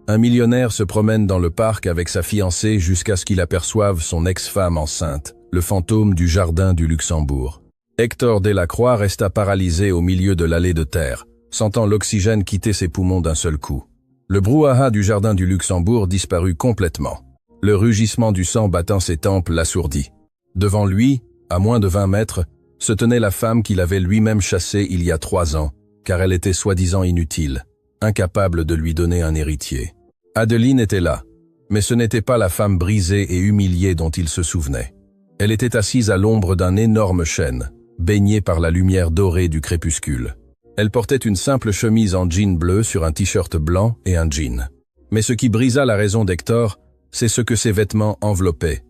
Un millionnaire se promène dans le parc avec sa fiancée jusqu'à ce qu'il aperçoive son ex-femme enceinte, le fantôme du jardin du Luxembourg. Hector Delacroix resta paralysé au milieu de l'allée de terre, sentant l'oxygène quitter ses poumons d'un seul coup. Le brouhaha du jardin du Luxembourg disparut complètement. Le rugissement du sang battant ses tempes l'assourdit. Devant lui, à moins de 20 mètres, se tenait la femme qu'il avait lui-même chassée il y a 3 ans, car elle était soi-disant inutile, incapable de lui donner un héritier. Adeline était là, mais ce n'était pas la femme brisée et humiliée dont il se souvenait. Elle était assise à l'ombre d'un énorme chêne, baignée par la lumière dorée du crépuscule. Elle portait une simple chemise en jean bleu sur un t-shirt blanc et un jean. Mais ce qui brisa la raison d'Hector, c'est ce que ses vêtements enveloppaient.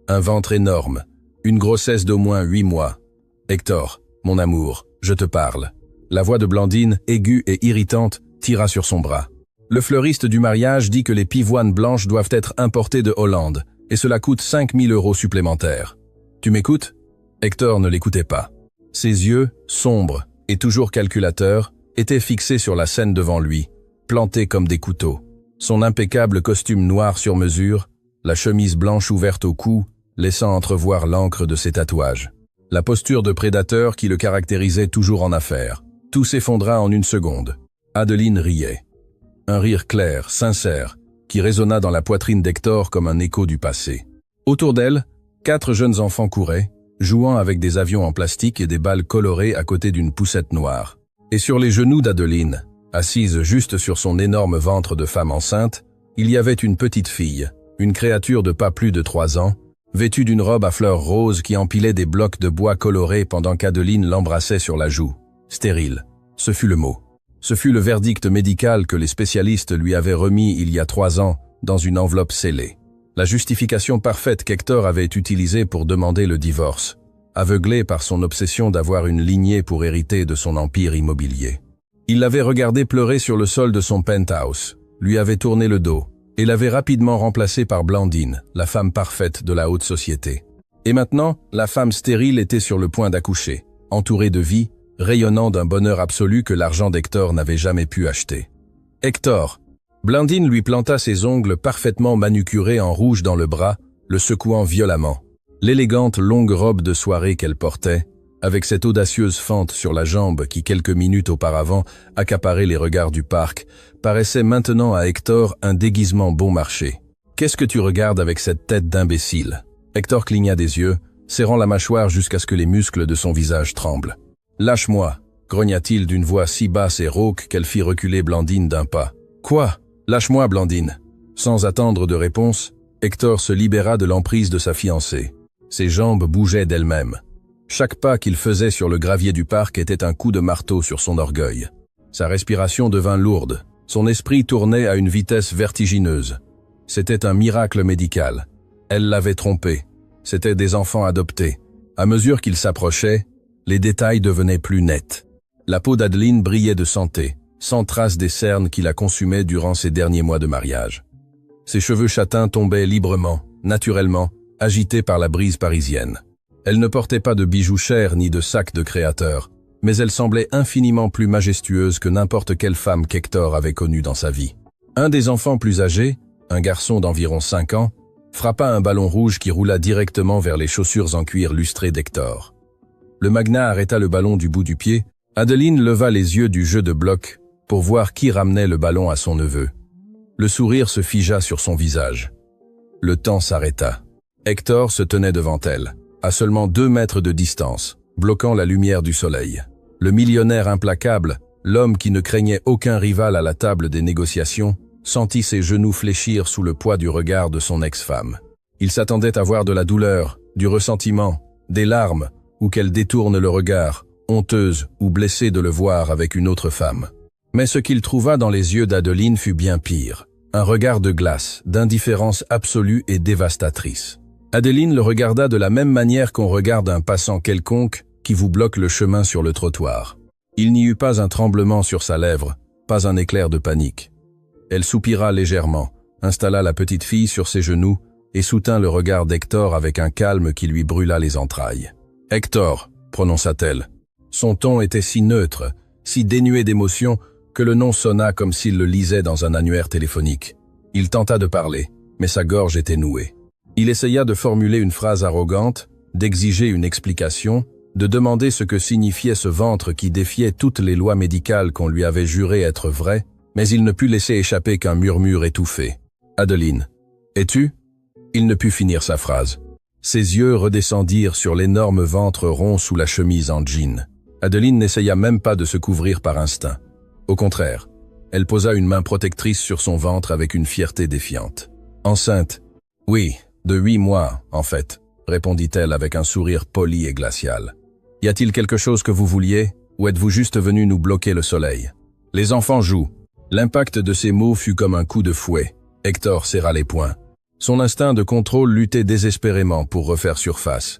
Un ventre énorme, une grossesse d'au moins 8 mois. « Hector, mon amour, je te parle. » La voix de Blandine, aiguë et irritante, tira sur son bras. Le fleuriste du mariage dit que les pivoines blanches doivent être importées de Hollande, et cela coûte 5 000 € supplémentaires. Tu m'écoutes? Hector ne l'écoutait pas. Ses yeux, sombres et toujours calculateurs, étaient fixés sur la scène devant lui, plantés comme des couteaux. Son impeccable costume noir sur mesure, la chemise blanche ouverte au cou, laissant entrevoir l'encre de ses tatouages. La posture de prédateur qui le caractérisait toujours en affaires. Tout s'effondra en une seconde. Adeline riait. Un rire clair, sincère, qui résonna dans la poitrine d'Hector comme un écho du passé. Autour d'elle, 4 jeunes enfants couraient, jouant avec des avions en plastique et des balles colorées à côté d'une poussette noire. Et sur les genoux d'Adeline, assise juste sur son énorme ventre de femme enceinte, il y avait une petite fille, une créature de pas plus de 3 ans, vêtue d'une robe à fleurs roses qui empilait des blocs de bois colorés pendant qu'Adeline l'embrassait sur la joue. Stérile. Ce fut le mot. Ce fut le verdict médical que les spécialistes lui avaient remis il y a 3 ans dans une enveloppe scellée. La justification parfaite qu'Hector avait utilisée pour demander le divorce, aveuglé par son obsession d'avoir une lignée pour hériter de son empire immobilier. Il l'avait regardé pleurer sur le sol de son penthouse, lui avait tourné le dos, et l'avait rapidement remplacé par Blandine, la femme parfaite de la haute société. Et maintenant, la femme stérile était sur le point d'accoucher, entourée de vie, rayonnant d'un bonheur absolu que l'argent d'Hector n'avait jamais pu acheter. Hector! Blandine lui planta ses ongles parfaitement manucurés en rouge dans le bras, le secouant violemment. L'élégante longue robe de soirée qu'elle portait, avec cette audacieuse fente sur la jambe qui quelques minutes auparavant accaparait les regards du parc, paraissait maintenant à Hector un déguisement bon marché. « Qu'est-ce que tu regardes avec cette tête d'imbécile ?» Hector cligna des yeux, serrant la mâchoire jusqu'à ce que les muscles de son visage tremblent. « Lâche-moi » grogna-t-il d'une voix si basse et rauque qu'elle fit reculer Blandine d'un pas. « Quoi ? Lâche-moi, Blandine » Sans attendre de réponse, Hector se libéra de l'emprise de sa fiancée. Ses jambes bougeaient d'elles-mêmes. Chaque pas qu'il faisait sur le gravier du parc était un coup de marteau sur son orgueil. Sa respiration devint lourde. Son esprit tournait à une vitesse vertigineuse. C'était un miracle médical. Elle l'avait trompé. C'étaient des enfants adoptés. À mesure qu'il s'approchait, les détails devenaient plus nets. La peau d'Adeline brillait de santé, sans trace des cernes qui la consumaient durant ses derniers mois de mariage. Ses cheveux châtains tombaient librement, naturellement, agités par la brise parisienne. Elle ne portait pas de bijoux chers ni de sacs de créateur, mais elle semblait infiniment plus majestueuse que n'importe quelle femme qu'Hector avait connue dans sa vie. Un des enfants plus âgés, un garçon d'environ 5 ans, frappa un ballon rouge qui roula directement vers les chaussures en cuir lustré d'Hector. Le magnat arrêta le ballon du bout du pied. Adeline leva les yeux du jeu de bloc pour voir qui ramenait le ballon à son neveu. Le sourire se figea sur son visage. Le temps s'arrêta. Hector se tenait devant elle, à seulement 2 mètres de distance, bloquant la lumière du soleil. Le millionnaire implacable, l'homme qui ne craignait aucun rival à la table des négociations, sentit ses genoux fléchir sous le poids du regard de son ex-femme. Il s'attendait à voir de la douleur, du ressentiment, des larmes, ou qu'elle détourne le regard, honteuse ou blessée de le voir avec une autre femme. Mais ce qu'il trouva dans les yeux d'Adeline fut bien pire. Un regard de glace, d'indifférence absolue et dévastatrice. Adeline le regarda de la même manière qu'on regarde un passant quelconque qui vous bloque le chemin sur le trottoir. Il n'y eut pas un tremblement sur sa lèvre, pas un éclair de panique. Elle soupira légèrement, installa la petite fille sur ses genoux et soutint le regard d'Hector avec un calme qui lui brûla les entrailles. « Hector » prononça-t-elle. Son ton était si neutre, si dénué d'émotion, que le nom sonna comme s'il le lisait dans un annuaire téléphonique. Il tenta de parler, mais sa gorge était nouée. Il essaya de formuler une phrase arrogante, d'exiger une explication, de demander ce que signifiait ce ventre qui défiait toutes les lois médicales qu'on lui avait juré être vraies, mais il ne put laisser échapper qu'un murmure étouffé. « Adeline, es-tu » Il ne put finir sa phrase. Ses yeux redescendirent sur l'énorme ventre rond sous la chemise en jean. Adeline n'essaya même pas de se couvrir par instinct. Au contraire, elle posa une main protectrice sur son ventre avec une fierté défiante. « Enceinte ? Oui, de 8 mois, en fait, répondit-elle avec un sourire poli et glacial. Y a-t-il quelque chose que vous vouliez, ou êtes-vous juste venu nous bloquer le soleil ? Les enfants jouent. L'impact de ces mots fut comme un coup de fouet. Hector serra les poings. Son instinct de contrôle luttait désespérément pour refaire surface.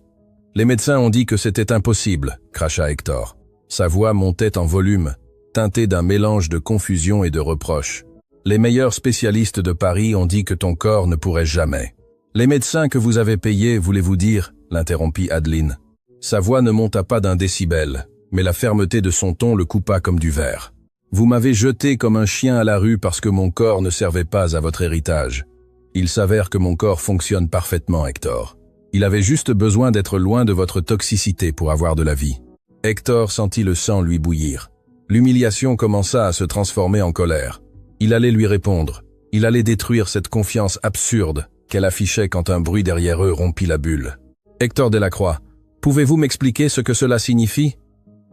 Les médecins ont dit que c'était impossible, cracha Hector. Sa voix montait en volume, teintée d'un mélange de confusion et de reproche. Les meilleurs spécialistes de Paris ont dit que ton corps ne pourrait jamais. Les médecins que vous avez payés, voulez-vous dire, l'interrompit Adeline. Sa voix ne monta pas d'un décibel, mais la fermeté de son ton le coupa comme du verre. Vous m'avez jeté comme un chien à la rue parce que mon corps ne servait pas à votre héritage. Il s'avère que mon corps fonctionne parfaitement, Hector. Il avait juste besoin d'être loin de votre toxicité pour avoir de la vie. Hector sentit le sang lui bouillir. L'humiliation commença à se transformer en colère. Il allait lui répondre. Il allait détruire cette confiance absurde qu'elle affichait quand un bruit derrière eux rompit la bulle. Hector Delacroix, pouvez-vous m'expliquer ce que cela signifie ?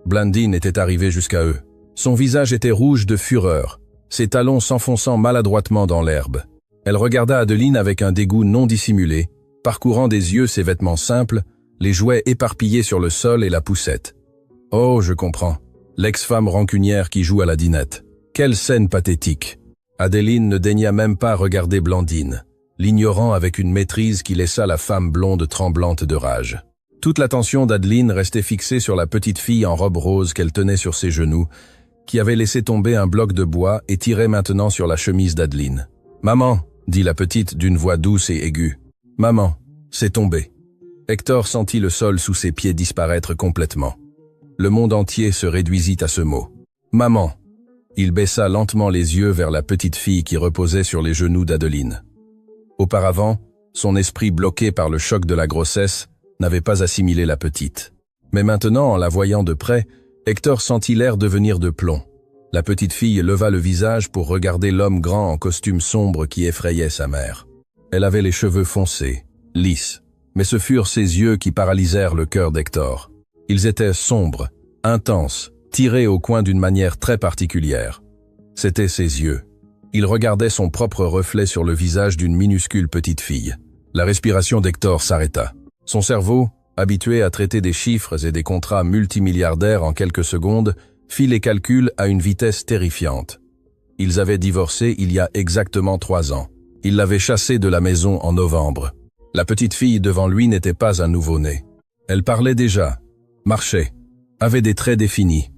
Blandine était arrivée jusqu'à eux. Son visage était rouge de fureur, ses talons s'enfonçant maladroitement dans l'herbe. Elle regarda Adeline avec un dégoût non dissimulé, parcourant des yeux ses vêtements simples, les jouets éparpillés sur le sol et la poussette. Oh, je comprends. L'ex-femme rancunière qui joue à la dinette. Quelle scène pathétique. Adeline ne daigna même pas regarder Blandine, l'ignorant avec une maîtrise qui laissa la femme blonde tremblante de rage. Toute l'attention d'Adeline restait fixée sur la petite fille en robe rose qu'elle tenait sur ses genoux, qui avait laissé tomber un bloc de bois et tirait maintenant sur la chemise d'Adeline. « Maman !» dit la petite d'une voix douce et aiguë. « Maman, c'est tombé. » Hector sentit le sol sous ses pieds disparaître complètement. Le monde entier se réduisit à ce mot. « Maman !» Il baissa lentement les yeux vers la petite fille qui reposait sur les genoux d'Adeline. Auparavant, son esprit bloqué par le choc de la grossesse n'avait pas assimilé la petite. Mais maintenant, en la voyant de près, Hector sentit l'air devenir de plomb. La petite fille leva le visage pour regarder l'homme grand en costume sombre qui effrayait sa mère. Elle avait les cheveux foncés, lisses, mais ce furent ses yeux qui paralysèrent le cœur d'Hector. Ils étaient sombres, intenses, tirés au coin d'une manière très particulière. C'étaient ses yeux. Il regardait son propre reflet sur le visage d'une minuscule petite fille. La respiration d'Hector s'arrêta. Son cerveau, habitué à traiter des chiffres et des contrats multimilliardaires en quelques secondes, fit les calculs à une vitesse terrifiante. Ils avaient divorcé il y a exactement 3 ans. Il l'avait chassée de la maison en novembre. La petite fille devant lui n'était pas un nouveau-né. Elle parlait déjà, marchait, avait des traits définis.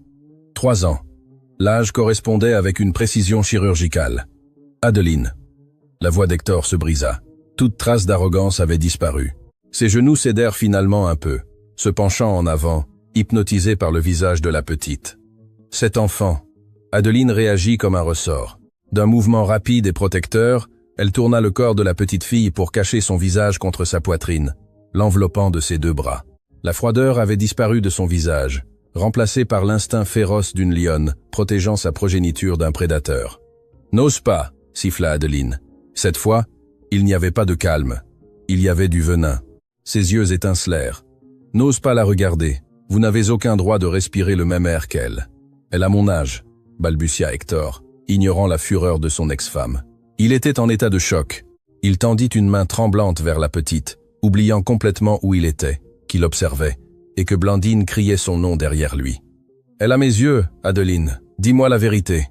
3 ans. L'âge correspondait avec une précision chirurgicale. Adeline. La voix d'Hector se brisa. Toute trace d'arrogance avait disparu. Ses genoux cédèrent finalement un peu, se penchant en avant, hypnotisé par le visage de la petite. Cet enfant. Adeline réagit comme un ressort. D'un mouvement rapide et protecteur, elle tourna le corps de la petite fille pour cacher son visage contre sa poitrine, l'enveloppant de ses 2 bras. La froideur avait disparu de son visage, remplacée par l'instinct féroce d'une lionne, protégeant sa progéniture d'un prédateur. « N'ose pas !» siffla Adeline. Cette fois, il n'y avait pas de calme. Il y avait du venin. Ses yeux étincelèrent. « N'ose pas la regarder. Vous n'avez aucun droit de respirer le même air qu'elle. Elle a mon âge, » balbutia Hector, ignorant la fureur de son ex-femme. Il était en état de choc. Il tendit une main tremblante vers la petite, oubliant complètement où il était, qu'il observait, et que Blandine criait son nom derrière lui. « Elle a mes yeux, Adeline. Dis-moi la vérité. »«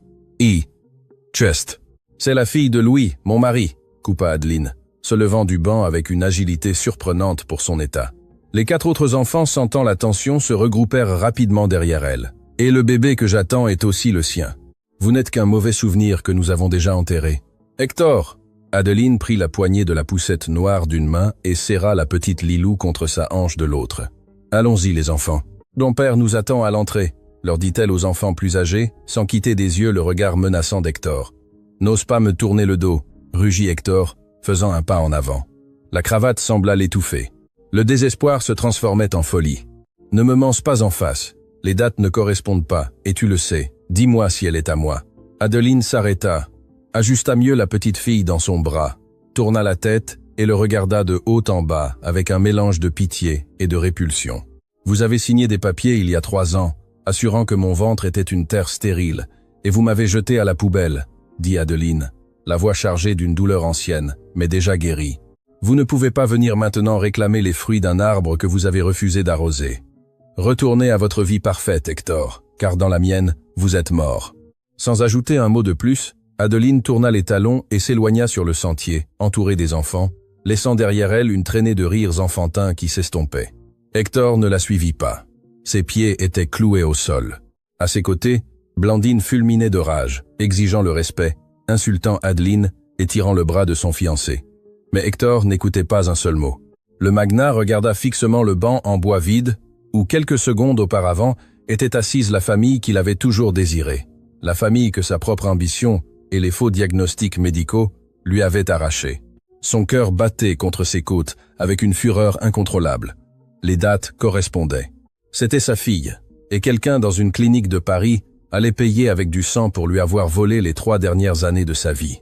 Chest. C'est la fille de Louis, mon mari, » coupa Adeline, se levant du banc avec une agilité surprenante pour son état. Les 4 autres enfants, sentant la tension, se regroupèrent rapidement derrière elle. « Et le bébé que j'attends est aussi le sien. Vous n'êtes qu'un mauvais souvenir que nous avons déjà enterré. »« Hector !» Adeline prit la poignée de la poussette noire d'une main et serra la petite Lilou contre sa hanche de l'autre. « Allons-y les enfants. Ton père nous attend à l'entrée, » leur dit-elle aux enfants plus âgés, sans quitter des yeux le regard menaçant d'Hector. « N'ose pas me tourner le dos. rugit Hector, faisant un pas en avant. La cravate sembla l'étouffer. Le désespoir se transformait en folie. Ne me mens pas en face. Les dates ne correspondent pas, et tu le sais. Dis-moi si elle est à moi. Adeline s'arrêta, ajusta mieux la petite fille dans son bras, tourna la tête et le regarda de haut en bas avec un mélange de pitié et de répulsion. Vous avez signé des papiers il y a 3 ans, assurant que mon ventre était une terre stérile, et vous m'avez jeté à la poubelle, dit Adeline, la voix chargée d'une douleur ancienne, mais déjà guérie. Vous ne pouvez pas venir maintenant réclamer les fruits d'un arbre que vous avez refusé d'arroser. Retournez à votre vie parfaite, Hector, car dans la mienne, vous êtes mort. Sans ajouter un mot de plus, Adeline tourna les talons et s'éloigna sur le sentier, entourée des enfants, laissant derrière elle une traînée de rires enfantins qui s'estompaient. Hector ne la suivit pas. Ses pieds étaient cloués au sol. À ses côtés, Blandine fulminait de rage, exigeant le respect, insultant Adeline et tirant le bras de son fiancé. Mais Hector n'écoutait pas un seul mot. Le magnat regarda fixement le banc en bois vide, où quelques secondes auparavant était assise la famille qu'il avait toujours désirée. La famille que sa propre ambition et les faux diagnostics médicaux lui avaient arrachée. Son cœur battait contre ses côtes avec une fureur incontrôlable. Les dates correspondaient. C'était sa fille, et quelqu'un dans une clinique de Paris allait payer avec du sang pour lui avoir volé les 3 dernières années de sa vie.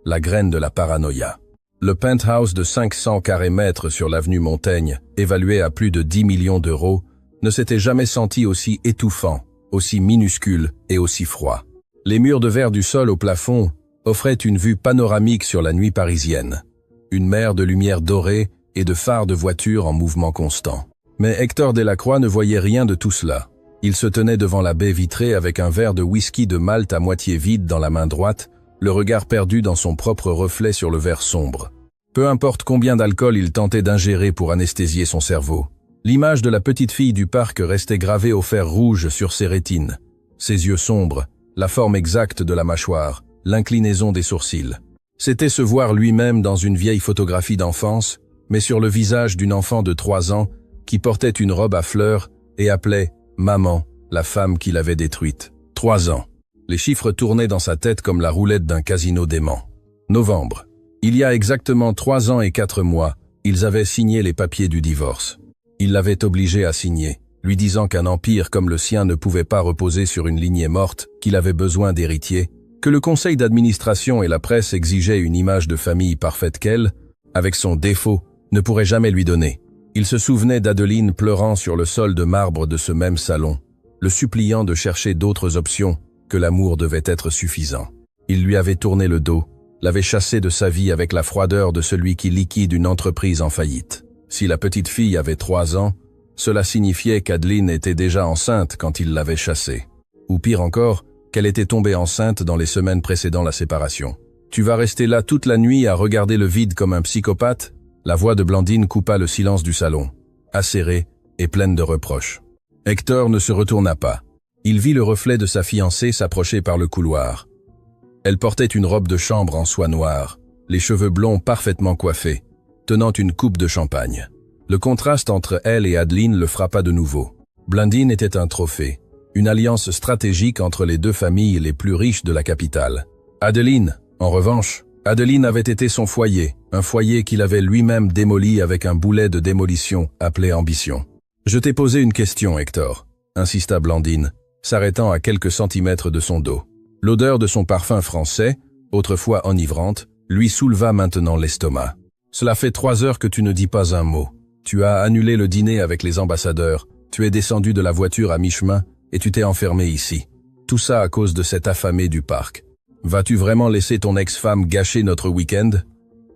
La graine de la paranoïa. Le penthouse de 500 carrés mètres sur l'avenue Montaigne, évalué à plus de 10 millions d'euros, ne s'était jamais senti aussi étouffant, aussi minuscule et aussi froid. Les murs de verre du sol au plafond offraient une vue panoramique sur la nuit parisienne. Une mer de lumière dorée et de phares de voitures en mouvement constant. Mais Hector Delacroix ne voyait rien de tout cela. Il se tenait devant la baie vitrée avec un verre de whisky de Malte à moitié vide dans la main droite, le regard perdu dans son propre reflet sur le verre sombre. Peu importe combien d'alcool il tentait d'ingérer pour anesthésier son cerveau. L'image de la petite fille du parc restait gravée au fer rouge sur ses rétines. Ses yeux sombres, la forme exacte de la mâchoire, l'inclinaison des sourcils. C'était se voir lui-même dans une vieille photographie d'enfance, mais sur le visage d'une enfant de 3 ans qui portait une robe à fleurs et appelait « Maman » la femme qui l'avait détruite. 3 ans. Les chiffres tournaient dans sa tête comme la roulette d'un casino dément. Novembre. Il y a exactement 3 ans et 4 mois, ils avaient signé les papiers du divorce. Il l'avait obligé à signer, lui disant qu'un empire comme le sien ne pouvait pas reposer sur une lignée morte, qu'il avait besoin d'héritiers, que le conseil d'administration et la presse exigeaient une image de famille parfaite qu'elle, avec son défaut, ne pourrait jamais lui donner. Il se souvenait d'Adeline pleurant sur le sol de marbre de ce même salon, le suppliant de chercher d'autres options, que l'amour devait être suffisant. Il lui avait tourné le dos, l'avait chassé de sa vie avec la froideur de celui qui liquide une entreprise en faillite. Si la petite fille avait 3 ans, cela signifiait qu'Adeline était déjà enceinte quand il l'avait chassée. Ou pire encore, qu'elle était tombée enceinte dans les semaines précédant la séparation. « Tu vas rester là toute la nuit à regarder le vide comme un psychopathe ?» La voix de Blandine coupa le silence du salon, acérée et pleine de reproches. Hector ne se retourna pas. Il vit le reflet de sa fiancée s'approcher par le couloir. Elle portait une robe de chambre en soie noire, les cheveux blonds parfaitement coiffés, tenant une coupe de champagne. Le contraste entre elle et Adeline le frappa de nouveau. Blandine était un trophée, une alliance stratégique entre les 2 familles les plus riches de la capitale. Adeline, en revanche, Adeline avait été son foyer, un foyer qu'il avait lui-même démoli avec un boulet de démolition appelé ambition. « Je t'ai posé une question, Hector », insista Blandine, s'arrêtant à quelques centimètres de son dos. L'odeur de son parfum français, autrefois enivrante, lui souleva maintenant l'estomac. « Cela fait 3 heures que tu ne dis pas un mot. Tu as annulé le dîner avec les ambassadeurs, tu es descendu de la voiture à mi-chemin et tu t'es enfermé ici. Tout ça à cause de cet affamé du parc. Vas-tu vraiment laisser ton ex-femme gâcher notre week-end ?»«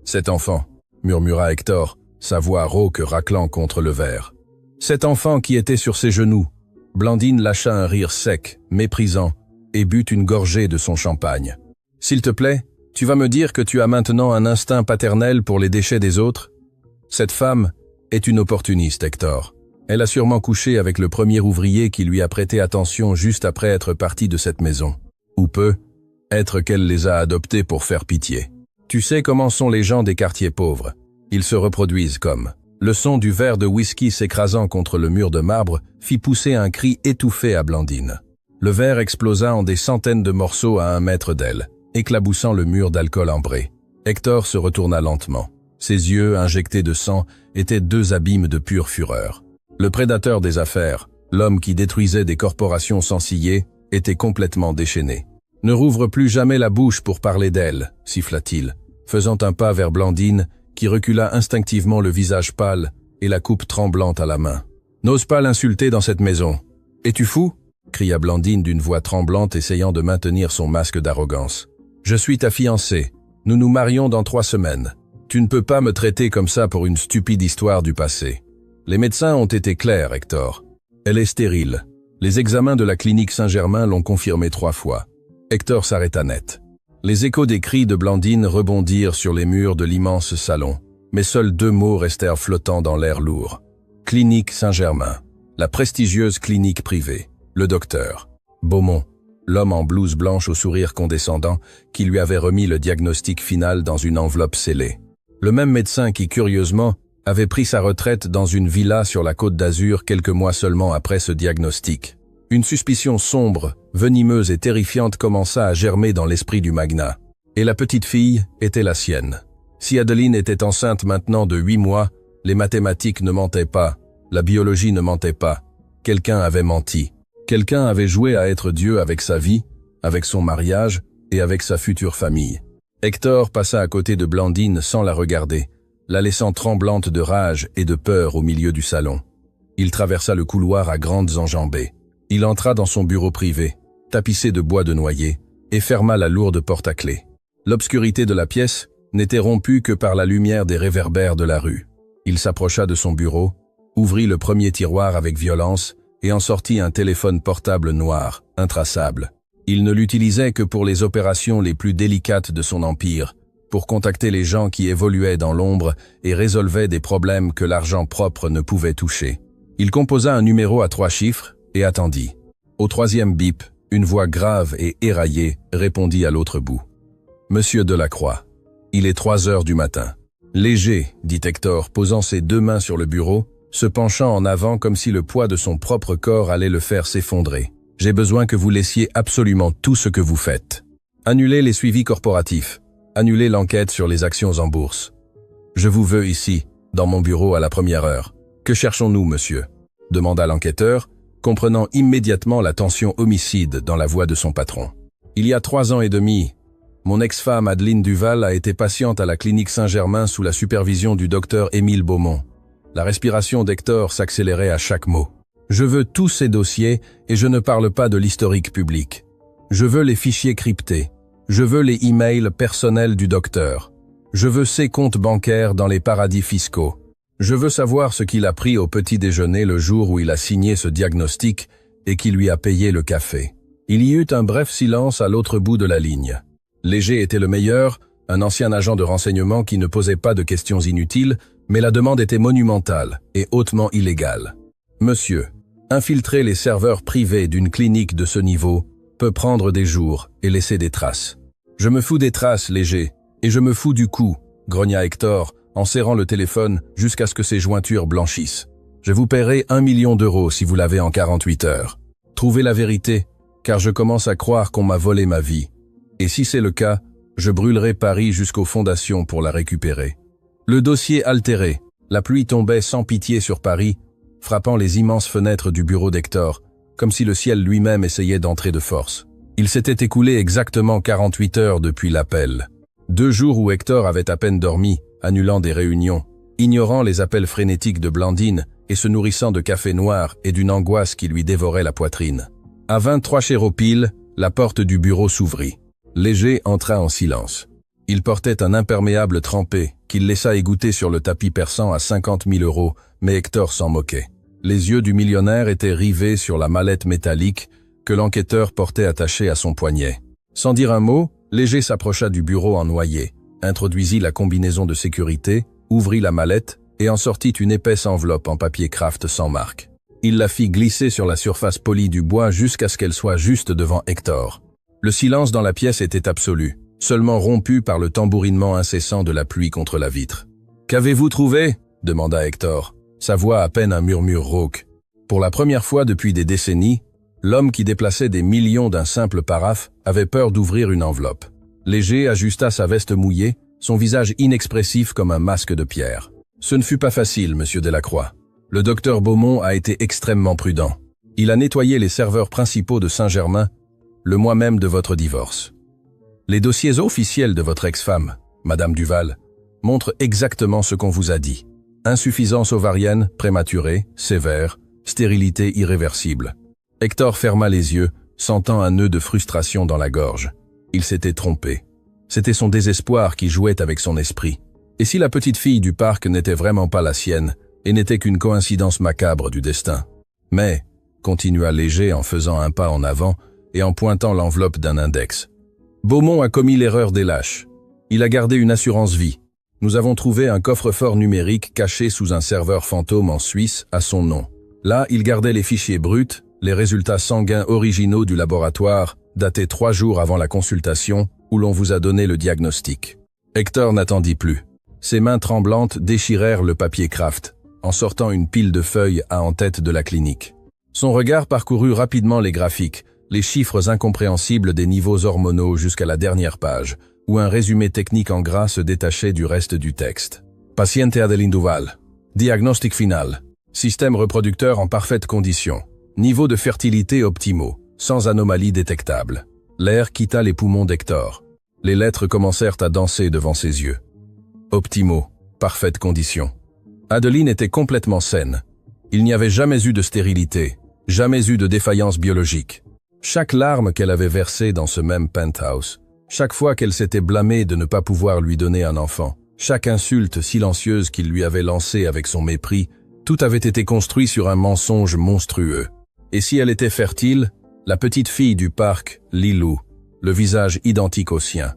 Cet enfant, » murmura Hector, sa voix rauque raclant contre le verre. « Cet enfant qui était sur ses genoux. » Blandine lâcha un rire sec, méprisant, et but une gorgée de son champagne. « S'il te plaît, tu vas me dire que tu as maintenant un instinct paternel pour les déchets des autres ? Cette femme est une opportuniste, Hector. Elle a sûrement couché avec le premier ouvrier qui lui a prêté attention juste après être parti de cette maison. Ou peut être qu'elle les a adoptés pour faire pitié. Tu sais comment sont les gens des quartiers pauvres. Ils se reproduisent comme... » Le son du verre de whisky s'écrasant contre le mur de marbre fit pousser un cri étouffé à Blandine. Le verre explosa en des centaines de morceaux à 1 mètre d'elle, éclaboussant le mur d'alcool ambré. Hector se retourna lentement. Ses yeux, injectés de sang, étaient deux abîmes de pure fureur. Le prédateur des affaires, l'homme qui détruisait des corporations sans ciller, était complètement déchaîné. « Ne rouvre plus jamais la bouche pour parler d'elle », siffla-t-il, faisant un pas vers Blandine, qui recula instinctivement le visage pâle et la coupe tremblante à la main. « N'ose pas l'insulter dans cette maison. Es-tu fou ?» cria Blandine d'une voix tremblante, essayant de maintenir son masque d'arrogance. « Je suis ta fiancée. Nous nous marions dans 3 semaines. Tu ne peux pas me traiter comme ça pour une stupide histoire du passé. Les médecins ont été clairs, Hector. Elle est stérile. Les examens de la clinique Saint-Germain l'ont confirmé 3 fois. » Hector s'arrêta net. Les échos des cris de Blandine rebondirent sur les murs de l'immense salon, mais seuls 2 mots restèrent flottants dans l'air lourd. Clinique Saint-Germain, la prestigieuse clinique privée, le docteur Beaumont, l'homme en blouse blanche au sourire condescendant, qui lui avait remis le diagnostic final dans une enveloppe scellée. Le même médecin qui, curieusement, avait pris sa retraite dans une villa sur la Côte d'Azur quelques mois seulement après ce diagnostic. Une suspicion sombre, venimeuse et terrifiante commença à germer dans l'esprit du magnat. Et la petite fille était la sienne. Si Adeline était enceinte maintenant de 8 mois, les mathématiques ne mentaient pas, la biologie ne mentait pas. Quelqu'un avait menti. Quelqu'un avait joué à être Dieu avec sa vie, avec son mariage et avec sa future famille. Hector passa à côté de Blandine sans la regarder, la laissant tremblante de rage et de peur au milieu du salon. Il traversa le couloir à grandes enjambées. Il entra dans son bureau privé, tapissé de bois de noyer, et ferma la lourde porte à clé. L'obscurité de la pièce n'était rompue que par la lumière des réverbères de la rue. Il s'approcha de son bureau, ouvrit le premier tiroir avec violence et en sortit un téléphone portable noir, intraçable. Il ne l'utilisait que pour les opérations les plus délicates de son empire, pour contacter les gens qui évoluaient dans l'ombre et résolvaient des problèmes que l'argent propre ne pouvait toucher. Il composa un numéro à 3 chiffres et attendit. Au 3e bip, une voix grave et éraillée répondit à l'autre bout. « Monsieur Delacroix, il est 3 heures du matin. »« Léger, » dit Hector, posant ses 2 mains sur le bureau, se penchant en avant comme si le poids de son propre corps allait le faire s'effondrer. « J'ai besoin que vous laissiez absolument tout ce que vous faites. Annulez les suivis corporatifs. Annulez l'enquête sur les actions en bourse. Je vous veux ici, dans mon bureau à la première heure. Que cherchons-nous, monsieur ?» demanda l'enquêteur, comprenant immédiatement la tension homicide dans la voix de son patron. « Il y a 3 ans et demi, mon ex-femme Adeline Duval a été patiente à la clinique Saint-Germain sous la supervision du docteur Émile Beaumont. La respiration d'Hector s'accélérait à chaque mot. « Je veux tous ces dossiers et je ne parle pas de l'historique public. Je veux les fichiers cryptés. Je veux les emails personnels du docteur. Je veux ses comptes bancaires dans les paradis fiscaux. Je veux savoir ce qu'il a pris au petit déjeuner le jour où il a signé ce diagnostic et qui lui a payé le café. » Il y eut un bref silence à l'autre bout de la ligne. Léger était le meilleur, un ancien agent de renseignement qui ne posait pas de questions inutiles, mais la demande était monumentale et hautement illégale. « Monsieur, infiltrer les serveurs privés d'une clinique de ce niveau peut prendre des jours et laisser des traces. »« Je me fous des traces, Léger, et je me fous du coup, » grogna Hector, en serrant le téléphone jusqu'à ce que ses jointures blanchissent. « Je vous paierai 1 million d'euros si vous l'avez en 48 heures. Trouvez la vérité, car je commence à croire qu'on m'a volé ma vie. Et si c'est le cas, je brûlerai Paris jusqu'aux fondations pour la récupérer. » Le dossier altéré, la pluie tombait sans pitié sur Paris, frappant les immenses fenêtres du bureau d'Hector, comme si le ciel lui-même essayait d'entrer de force. Il s'était écoulé exactement 48 heures depuis l'appel. 2 jours où Hector avait à peine dormi, annulant des réunions, ignorant les appels frénétiques de Blandine et se nourrissant de café noir et d'une angoisse qui lui dévorait la poitrine. À 23 chéropile, la porte du bureau s'ouvrit. Léger entra en silence. Il portait un imperméable trempé qu'il laissa égoutter sur le tapis persan à 50 000 euros, mais Hector s'en moquait. Les yeux du millionnaire étaient rivés sur la mallette métallique que l'enquêteur portait attachée à son poignet. Sans dire un mot, Léger s'approcha du bureau en noyer, introduisit la combinaison de sécurité, ouvrit la mallette et en sortit une épaisse enveloppe en papier Kraft sans marque. Il la fit glisser sur la surface polie du bois jusqu'à ce qu'elle soit juste devant Hector. Le silence dans la pièce était absolu, seulement rompu par le tambourinement incessant de la pluie contre la vitre. « Qu'avez-vous trouvé ?» demanda Hector, sa voix à peine un murmure rauque. Pour la première fois depuis des décennies, l'homme qui déplaçait des millions d'un simple paraphe avait peur d'ouvrir une enveloppe. Léger ajusta sa veste mouillée, son visage inexpressif comme un masque de pierre. Ce ne fut pas facile, monsieur Delacroix. Le docteur Beaumont a été extrêmement prudent. Il a nettoyé les serveurs principaux de Saint-Germain le mois même de votre divorce. Les dossiers officiels de votre ex-femme, Madame Duval, montrent exactement ce qu'on vous a dit. Insuffisance ovarienne, prématurée, sévère, stérilité irréversible. Hector ferma les yeux, sentant un nœud de frustration dans la gorge. Il s'était trompé. C'était son désespoir qui jouait avec son esprit. Et si la petite fille du parc n'était vraiment pas la sienne, et n'était qu'une coïncidence macabre du destin? Mais, continua Léger en faisant un pas en avant et en pointant l'enveloppe d'un index. Beaumont a commis l'erreur des lâches. Il a gardé une assurance vie. Nous avons trouvé un coffre-fort numérique caché sous un serveur fantôme en Suisse à son nom. Là, il gardait les fichiers bruts, les résultats sanguins originaux du laboratoire, datés 3 jours avant la consultation où l'on vous a donné le diagnostic. Hector n'attendit plus. Ses mains tremblantes déchirèrent le papier Kraft, en sortant une pile de feuilles à en tête de la clinique. Son regard parcourut rapidement les graphiques, les chiffres incompréhensibles des niveaux hormonaux jusqu'à la dernière page, où un résumé technique en gras se détachait du reste du texte. Paciente Adeline Duval. Diagnostic final. Système reproducteur en parfaite condition. Niveau de fertilité optimaux, sans anomalie détectable. L'air quitta les poumons d'Hector. Les lettres commencèrent à danser devant ses yeux. Optimaux, parfaite condition. Adeline était complètement saine. Il n'y avait jamais eu de stérilité, jamais eu de défaillance biologique. Chaque larme qu'elle avait versée dans ce même penthouse, chaque fois qu'elle s'était blâmée de ne pas pouvoir lui donner un enfant, chaque insulte silencieuse qu'il lui avait lancée avec son mépris, tout avait été construit sur un mensonge monstrueux. Et si elle était fertile, la petite fille du parc, Lilou, le visage identique au sien.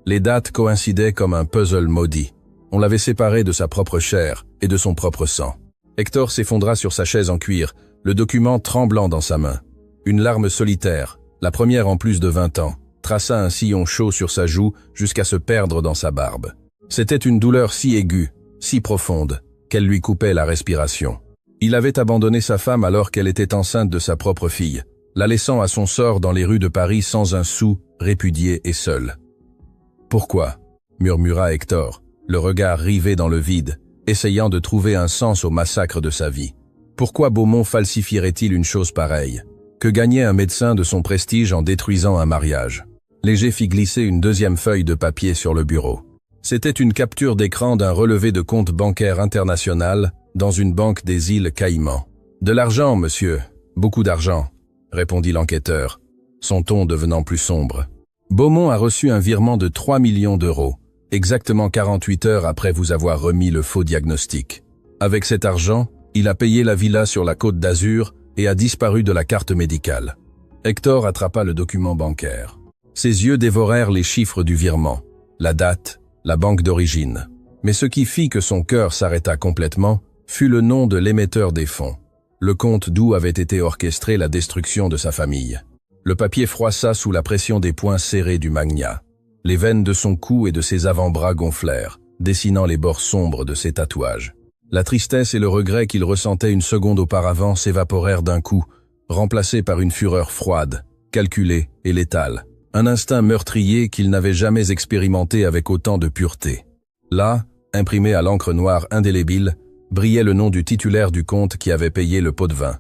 Les dates coïncidaient comme un puzzle maudit. On l'avait séparée de sa propre chair et de son propre sang. Hector s'effondra sur sa chaise en cuir, le document tremblant dans sa main. Une larme solitaire, la première en plus de 20 ans, traça un sillon chaud sur sa joue jusqu'à se perdre dans sa barbe. C'était une douleur si aiguë, si profonde, qu'elle lui coupait la respiration. Il avait abandonné sa femme alors qu'elle était enceinte de sa propre fille, la laissant à son sort dans les rues de Paris sans un sou, répudiée et seule. « Pourquoi ?» murmura Hector, le regard rivé dans le vide, essayant de trouver un sens au massacre de sa vie. Pourquoi Beaumont falsifierait-il une chose pareille? Que gagnait un médecin de son prestige en détruisant un mariage? Léger fit glisser une deuxième feuille de papier sur le bureau. C'était une capture d'écran d'un relevé de compte bancaire international dans une banque des îles Caïmans. « De l'argent, monsieur, beaucoup d'argent », répondit l'enquêteur, son ton devenant plus sombre. « Beaumont a reçu un virement de 3 millions d'euros, exactement 48 heures après vous avoir remis le faux diagnostic. Avec cet argent, il a payé la villa sur la Côte d'Azur et a disparu de la carte médicale. » Hector attrapa le document bancaire. Ses yeux dévorèrent les chiffres du virement, la date, la banque d'origine. Mais ce qui fit que son cœur s'arrêta complètement fut le nom de l'émetteur des fonds, le compte d'où avait été orchestrée la destruction de sa famille. Le papier froissa sous la pression des poings serrés du magnat. Les veines de son cou et de ses avant-bras gonflèrent, dessinant les bords sombres de ses tatouages. La tristesse et le regret qu'il ressentait une seconde auparavant s'évaporèrent d'un coup, remplacés par une fureur froide, calculée et létale. Un instinct meurtrier qu'il n'avait jamais expérimenté avec autant de pureté. Là, imprimé à l'encre noire indélébile, brillait le nom du titulaire du compte qui avait payé le pot de vin.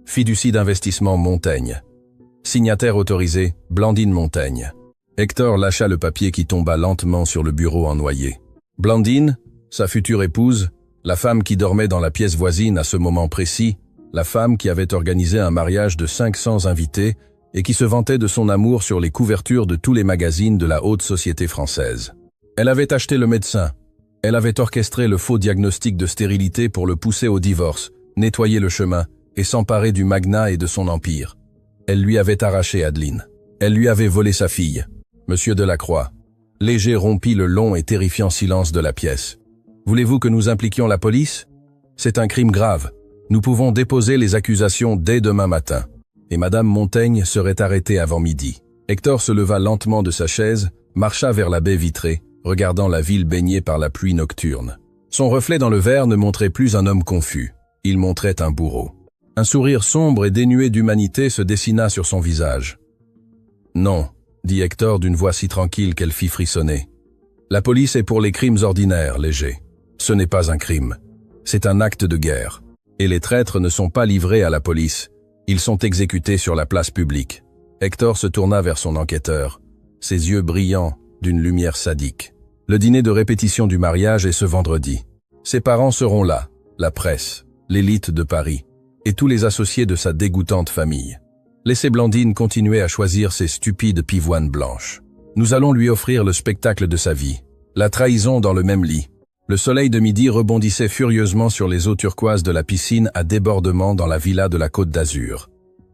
Fiducie d'investissement Montaigne. Signataire autorisé, Blandine Montaigne. Hector lâcha le papier qui tomba lentement sur le bureau en noyer. Blandine, sa future épouse, la femme qui dormait dans la pièce voisine à ce moment précis, la femme qui avait organisé un mariage de 500 invités et qui se vantait de son amour sur les couvertures de tous les magazines de la haute société française. Elle avait acheté le médecin. Elle avait orchestré le faux diagnostic de stérilité pour le pousser au divorce, nettoyer le chemin et s'emparer du magnat et de son empire. Elle lui avait arraché Adeline. Elle lui avait volé sa fille. Monsieur Delacroix. Léger rompit le long et terrifiant silence de la pièce. Voulez-vous que nous impliquions la police? C'est un crime grave. Nous pouvons déposer les accusations dès demain matin. Et Madame Montaigne serait arrêtée avant midi. Hector se leva lentement de sa chaise, marcha vers la baie vitrée, regardant la ville baignée par la pluie nocturne. Son reflet dans le verre ne montrait plus un homme confus. Il montrait un bourreau. Un sourire sombre et dénué d'humanité se dessina sur son visage. « Non », dit Hector d'une voix si tranquille qu'elle fit frissonner. La police est pour les crimes ordinaires, légers. Ce n'est pas un crime. C'est un acte de guerre. Et les traîtres ne sont pas livrés à la police. Ils sont exécutés sur la place publique. Hector se tourna vers son enquêteur, ses yeux brillants d'une lumière sadique. Le dîner de répétition du mariage est ce vendredi. Ses parents seront là, la presse, l'élite de Paris, et tous les associés de sa dégoûtante famille. Laissez Blandine continuer à choisir ses stupides pivoines blanches. Nous allons lui offrir le spectacle de sa vie. La trahison dans le même lit. Le soleil de midi rebondissait furieusement sur les eaux turquoises de la piscine à débordement dans la villa de la Côte d'Azur.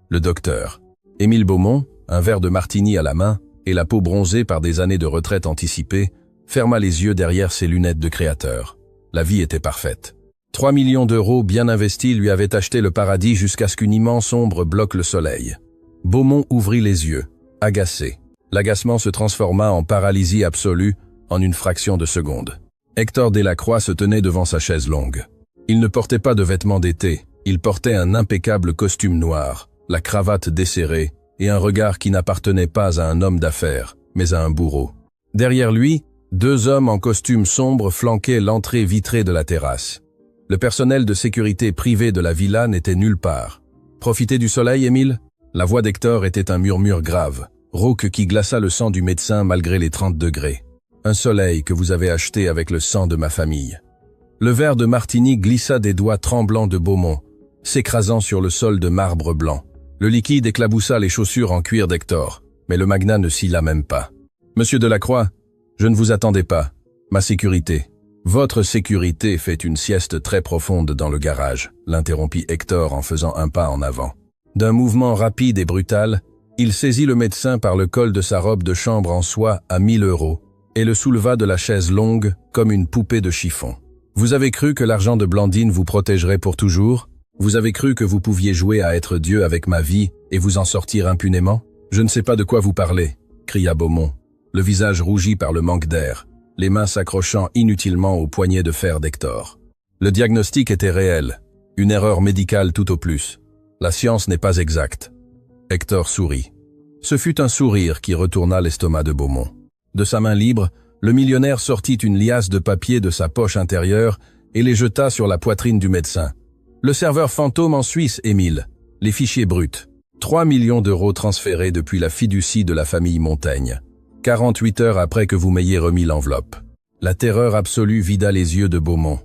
Le docteur, Émile Beaumont, un verre de martini à la main et la peau bronzée par des années de retraite anticipée, ferma les yeux derrière ses lunettes de créateur. La vie était parfaite. 3 millions d'euros bien investis lui avaient acheté le paradis jusqu'à ce qu'une immense ombre bloque le soleil. Beaumont ouvrit les yeux, agacé. L'agacement se transforma en paralysie absolue en une fraction de seconde. Hector Delacroix se tenait devant sa chaise longue. Il ne portait pas de vêtements d'été, il portait un impeccable costume noir, la cravate desserrée et un regard qui n'appartenait pas à un homme d'affaires, mais à un bourreau. Derrière lui, 2 hommes en costume sombre flanquaient l'entrée vitrée de la terrasse. Le personnel de sécurité privé de la villa n'était nulle part. « Profitez du soleil, Émile ?» La voix d'Hector était un murmure grave, rauque qui glaça le sang du médecin malgré les 30 degrés. Un soleil que vous avez acheté avec le sang de ma famille. Le verre de martini glissa des doigts tremblants de Beaumont, s'écrasant sur le sol de marbre blanc. Le liquide éclaboussa les chaussures en cuir d'Hector, mais le magnat ne s'ila même pas. « Monsieur Delacroix, je ne vous attendais pas. Ma sécurité. » « Votre sécurité fait une sieste très profonde dans le garage, » l'interrompit Hector en faisant un pas en avant. D'un mouvement rapide et brutal, il saisit le médecin par le col de sa robe de chambre en soie à 1000 € et le souleva de la chaise longue comme une poupée de chiffon. « Vous avez cru que l'argent de Blandine vous protégerait pour toujours? Vous avez cru que vous pouviez jouer à être Dieu avec ma vie et vous en sortir impunément? Je ne sais pas de quoi vous parlez, » cria Beaumont, le visage rougi par le manque d'air, les mains s'accrochant inutilement au poignet de fer d'Hector. Le diagnostic était réel, une erreur médicale tout au plus. La science n'est pas exacte. Hector sourit. Ce fut un sourire qui retourna l'estomac de Beaumont. De sa main libre, le millionnaire sortit une liasse de papiers de sa poche intérieure et les jeta sur la poitrine du médecin. Le serveur fantôme en Suisse, Émile. Les fichiers bruts. 3 millions d'euros transférés depuis la fiducie de la famille Montaigne. 48 heures après que vous m'ayez remis l'enveloppe. La terreur absolue vida les yeux de Beaumont.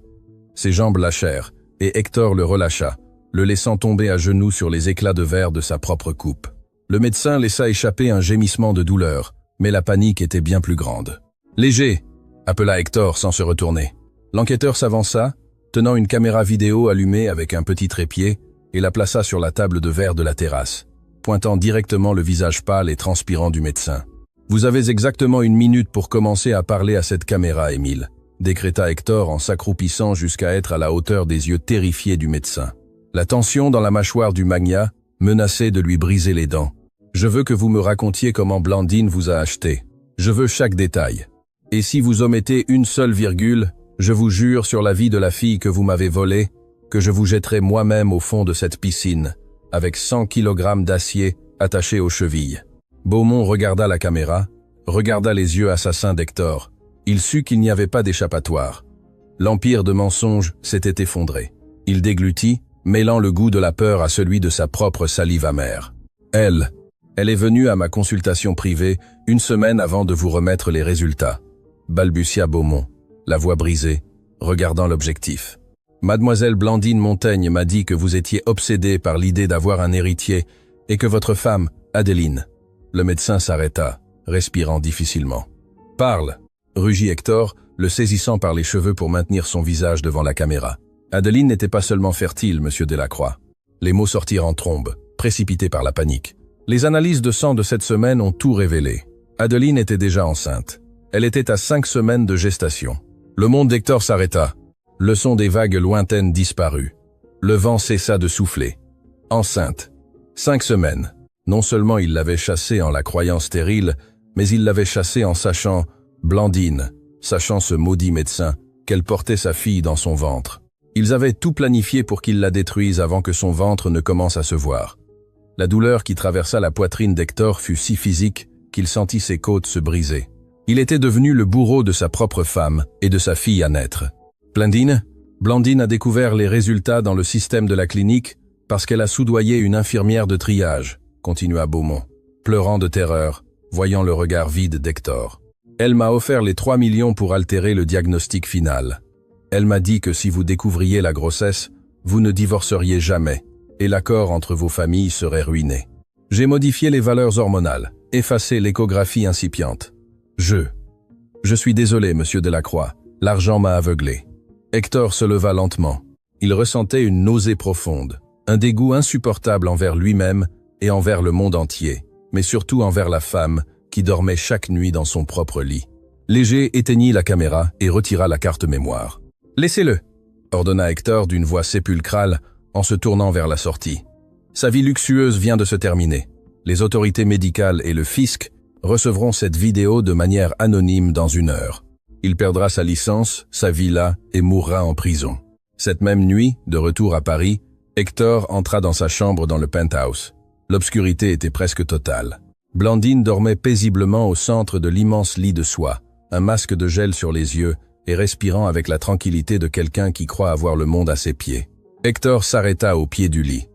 Ses jambes lâchèrent, et Hector le relâcha, le laissant tomber à genoux sur les éclats de verre de sa propre coupe. Le médecin laissa échapper un gémissement de douleur, mais la panique était bien plus grande. « Léger !» appela Hector sans se retourner. L'enquêteur s'avança, tenant une caméra vidéo allumée avec un petit trépied, et la plaça sur la table de verre de la terrasse, pointant directement le visage pâle et transpirant du médecin. « Vous avez exactement 1 minute pour commencer à parler à cette caméra, Émile, » décréta Hector en s'accroupissant jusqu'à être à la hauteur des yeux terrifiés du médecin. La tension dans la mâchoire du magnat menaçait de lui briser les dents. « Je veux que vous me racontiez comment Blandine vous a acheté. Je veux chaque détail. Et si vous omettez une seule virgule, je vous jure sur la vie de la fille que vous m'avez volée, que je vous jetterai moi-même au fond de cette piscine, avec 100 kg d'acier attachés aux chevilles. » Beaumont regarda la caméra, regarda les yeux assassins d'Hector. Il sut qu'il n'y avait pas d'échappatoire. L'empire de mensonges s'était effondré. Il déglutit, mêlant le goût de la peur à celui de sa propre salive amère. « Elle est venue à ma consultation privée 1 semaine avant de vous remettre les résultats, » balbutia Beaumont, la voix brisée, regardant l'objectif. « Mademoiselle Blandine Montaigne m'a dit que vous étiez obsédé par l'idée d'avoir un héritier et que votre femme, Adeline... » Le médecin s'arrêta, respirant difficilement. « Parle !» rugit Hector, le saisissant par les cheveux pour maintenir son visage devant la caméra. Adeline n'était pas seulement fertile, monsieur Delacroix. Les mots sortirent en trombe, précipités par la panique. Les analyses de sang de cette semaine ont tout révélé. Adeline était déjà enceinte. Elle était à 5 semaines de gestation. Le monde d'Hector s'arrêta. Le son des vagues lointaines disparut. Le vent cessa de souffler. Enceinte. 5 semaines. Non seulement il l'avait chassée en la croyant stérile, mais il l'avait chassée en sachant, Blandine, sachant ce maudit médecin, qu'elle portait sa fille dans son ventre. Ils avaient tout planifié pour qu'il la détruise avant que son ventre ne commence à se voir. La douleur qui traversa la poitrine d'Hector fut si physique qu'il sentit ses côtes se briser. Il était devenu le bourreau de sa propre femme et de sa fille à naître. Blandine a découvert les résultats dans le système de la clinique parce qu'elle a soudoyé une infirmière de triage, continua Beaumont, pleurant de terreur, voyant le regard vide d'Hector. Elle m'a offert les 3 millions pour altérer le diagnostic final. Elle m'a dit que si vous découvriez la grossesse, vous ne divorceriez jamais, et l'accord entre vos familles serait ruiné. J'ai modifié les valeurs hormonales, effacé l'échographie incipiente. Je suis désolé, monsieur Delacroix, l'argent m'a aveuglé. Hector se leva lentement. Il ressentait une nausée profonde, un dégoût insupportable envers lui-même et envers le monde entier, mais surtout envers la femme qui dormait chaque nuit dans son propre lit. Léger éteignit la caméra et retira la carte mémoire. « Laissez-le !» ordonna Hector d'une voix sépulcrale en se tournant vers la sortie. Sa vie luxueuse vient de se terminer. Les autorités médicales et le fisc recevront cette vidéo de manière anonyme dans 1 heure. Il perdra sa licence, sa villa et mourra en prison. Cette même nuit, de retour à Paris, Hector entra dans sa chambre dans le penthouse. L'obscurité était presque totale. Blandine dormait paisiblement au centre de l'immense lit de soie, un masque de gel sur les yeux et respirant avec la tranquillité de quelqu'un qui croit avoir le monde à ses pieds. Hector s'arrêta au pied du lit.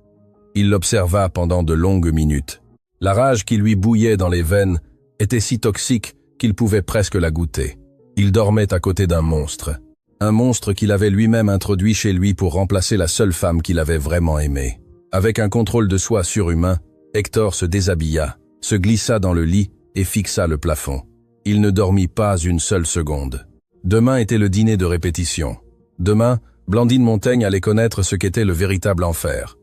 Il l'observa pendant de longues minutes. La rage qui lui bouillait dans les veines était si toxique qu'il pouvait presque la goûter. Il dormait à côté d'un monstre qu'il avait lui-même introduit chez lui pour remplacer la seule femme qu'il avait vraiment aimée. Avec un contrôle de soi surhumain, Hector se déshabilla, se glissa dans le lit et fixa le plafond. Il ne dormit pas une seule seconde. Demain était le dîner de répétition. Demain, Blandine Montaigne allait connaître ce qu'était le véritable enfer.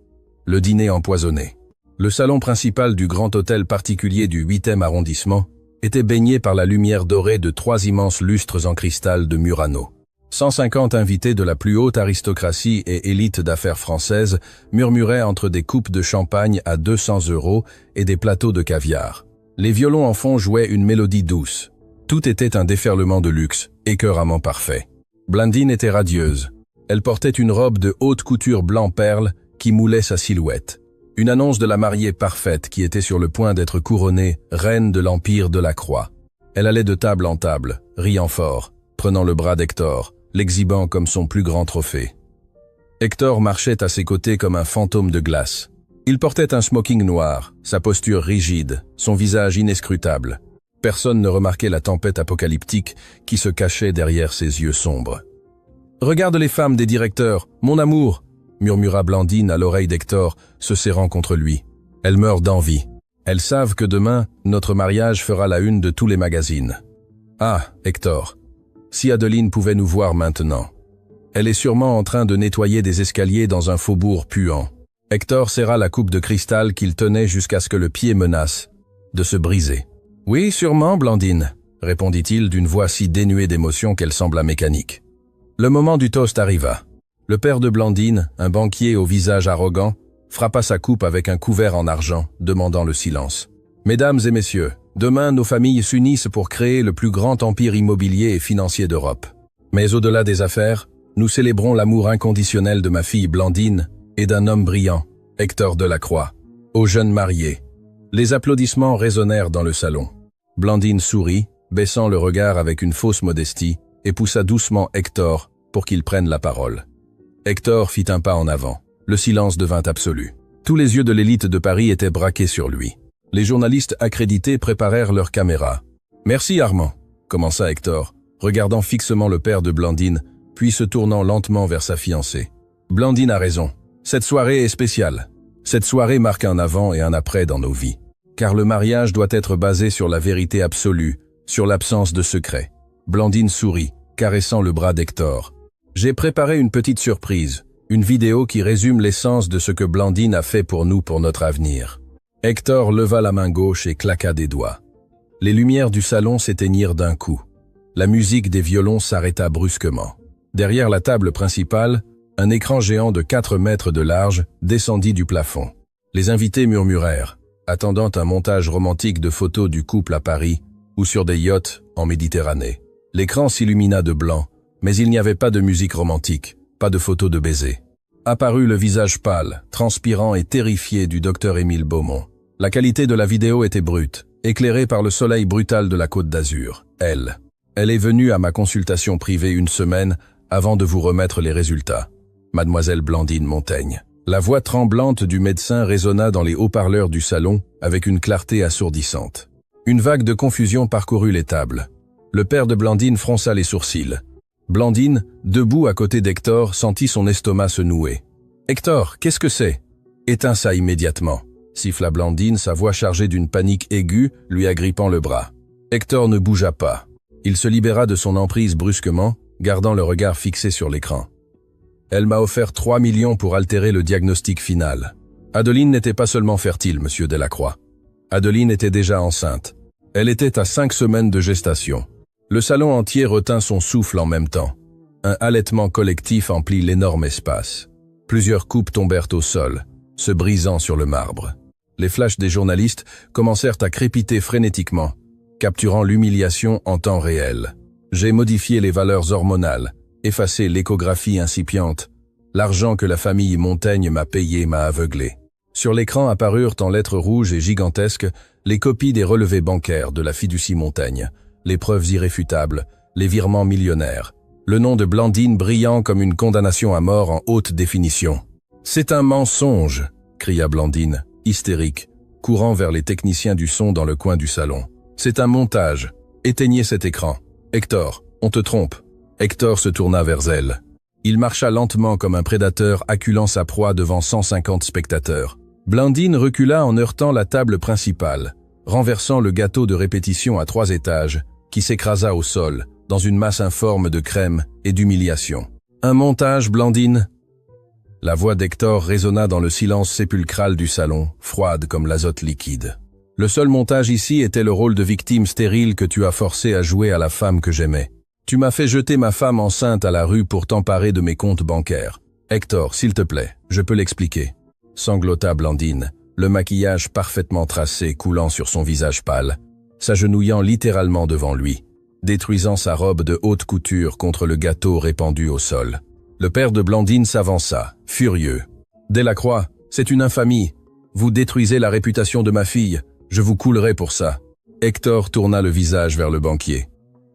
Le dîner empoisonné. Le salon principal du grand hôtel particulier du 8e arrondissement était baigné par la lumière dorée de 3 immenses lustres en cristal de Murano. 150 invités de la plus haute aristocratie et élite d'affaires françaises murmuraient entre des coupes de champagne à 200 € et des plateaux de caviar. Les violons en fond jouaient une mélodie douce. Tout était un déferlement de luxe, écœuramment parfait. Blandine était radieuse. Elle portait une robe de haute couture blanc-perle qui moulait sa silhouette. Une annonce de la mariée parfaite qui était sur le point d'être couronnée reine de l'Empire de la Croix. Elle allait de table en table, riant fort, prenant le bras d'Hector, l'exhibant comme son plus grand trophée. Hector marchait à ses côtés comme un fantôme de glace. Il portait un smoking noir, sa posture rigide, son visage inescrutable. Personne ne remarquait la tempête apocalyptique qui se cachait derrière ses yeux sombres. « Regarde les femmes des directeurs, mon amour !» murmura Blandine à l'oreille d'Hector, se serrant contre lui. « Elles meurent d'envie. Elles savent que demain, notre mariage fera la une de tous les magazines. » « Ah, Hector, si Adeline pouvait nous voir maintenant. Elle est sûrement en train de nettoyer des escaliers dans un faubourg puant. » Hector serra la coupe de cristal qu'il tenait jusqu'à ce que le pied menace de se briser. « Oui, sûrement, Blandine, » répondit-il d'une voix si dénuée d'émotion qu'elle sembla mécanique. Le moment du toast arriva. Le père de Blandine, un banquier au visage arrogant, frappa sa coupe avec un couvert en argent, demandant le silence. « Mesdames et messieurs, demain nos familles s'unissent pour créer le plus grand empire immobilier et financier d'Europe. Mais au-delà des affaires, nous célébrons l'amour inconditionnel de ma fille Blandine et d'un homme brillant, Hector Delacroix, aux jeunes mariés. » Les applaudissements résonnèrent dans le salon. Blandine sourit, baissant le regard avec une fausse modestie, et poussa doucement Hector pour qu'il prenne la parole. Hector fit un pas en avant. Le silence devint absolu. Tous les yeux de l'élite de Paris étaient braqués sur lui. Les journalistes accrédités préparèrent leurs caméras. « Merci Armand », commença Hector, regardant fixement le père de Blandine, puis se tournant lentement vers sa fiancée. « Blandine a raison. Cette soirée est spéciale. Cette soirée marque un avant et un après dans nos vies. Car le mariage doit être basé sur la vérité absolue, sur l'absence de secret. » Blandine sourit, caressant le bras d'Hector. « J'ai préparé une petite surprise, une vidéo qui résume l'essence de ce que Blandine a fait pour nous pour notre avenir. » Hector leva la main gauche et claqua des doigts. Les lumières du salon s'éteignirent d'un coup. La musique des violons s'arrêta brusquement. Derrière la table principale, un écran géant de 4 mètres de large descendit du plafond. Les invités murmurèrent, attendant un montage romantique de photos du couple à Paris ou sur des yachts en Méditerranée. L'écran s'illumina de blanc, mais il n'y avait pas de musique romantique, pas de photos de baisers. Apparut le visage pâle, transpirant et terrifié du docteur Émile Beaumont. La qualité de la vidéo était brute, éclairée par le soleil brutal de la Côte d'Azur. Elle est venue à ma consultation privée une semaine avant de vous remettre les résultats. Mademoiselle Blandine Montaigne. La voix tremblante du médecin résonna dans les haut-parleurs du salon avec une clarté assourdissante. Une vague de confusion parcourut les tables. Le père de Blandine fronça les sourcils. Blandine, debout à côté d'Hector, sentit son estomac se nouer. « Hector, qu'est-ce que c'est » ? « Éteins ça immédiatement » siffla Blandine, sa voix chargée d'une panique aiguë, lui agrippant le bras. Hector ne bougea pas. Il se libéra de son emprise brusquement, gardant le regard fixé sur l'écran. Elle m'a offert 3 millions pour altérer le diagnostic final. Adeline n'était pas seulement fertile, monsieur Delacroix. Adeline était déjà enceinte. Elle était à 5 semaines de gestation. Le salon entier retint son souffle en même temps. Un halètement collectif emplit l'énorme espace. Plusieurs coupes tombèrent au sol, se brisant sur le marbre. Les flashs des journalistes commencèrent à crépiter frénétiquement, capturant l'humiliation en temps réel. J'ai modifié les valeurs hormonales, effacé l'échographie incipiente. L'argent que la famille Montaigne m'a payé m'a aveuglé. Sur l'écran apparurent en lettres rouges et gigantesques les copies des relevés bancaires de la fiducie Montaigne, les preuves irréfutables, les virements millionnaires, le nom de Blandine brillant comme une condamnation à mort en haute définition. « C'est un mensonge !» cria Blandine, hystérique, courant vers les techniciens du son dans le coin du salon. « C'est un montage. Éteignez cet écran. Hector, on te trompe. » Hector se tourna vers elle. Il marcha lentement comme un prédateur acculant sa proie devant 150 spectateurs. Blandine recula en heurtant la table principale, renversant le gâteau de répétition à 3 étages, qui s'écrasa au sol, dans une masse informe de crème et d'humiliation. « Un montage, Blandine ?» La voix d'Hector résonna dans le silence sépulcral du salon, froide comme l'azote liquide. « Le seul montage ici était le rôle de victime stérile que tu as forcé à jouer à la femme que j'aimais. Tu m'as fait jeter ma femme enceinte à la rue pour t'emparer de mes comptes bancaires. Hector, s'il te plaît, je peux l'expliquer. » Sanglota Blandine, le maquillage parfaitement tracé coulant sur son visage pâle, s'agenouillant littéralement devant lui, détruisant sa robe de haute couture contre le gâteau répandu au sol. Le père de Blandine s'avança, furieux. « Delacroix, c'est une infamie. Vous détruisez la réputation de ma fille. Je vous coulerai pour ça. » Hector tourna le visage vers le banquier.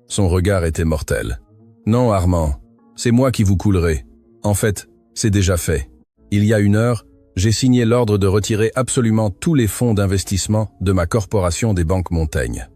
Son regard était mortel. « Non, Armand, c'est moi qui vous coulerai. En fait, c'est déjà fait. Il y a 1 heure, j'ai signé l'ordre de retirer absolument tous les fonds d'investissement de ma corporation des banques Montaigne.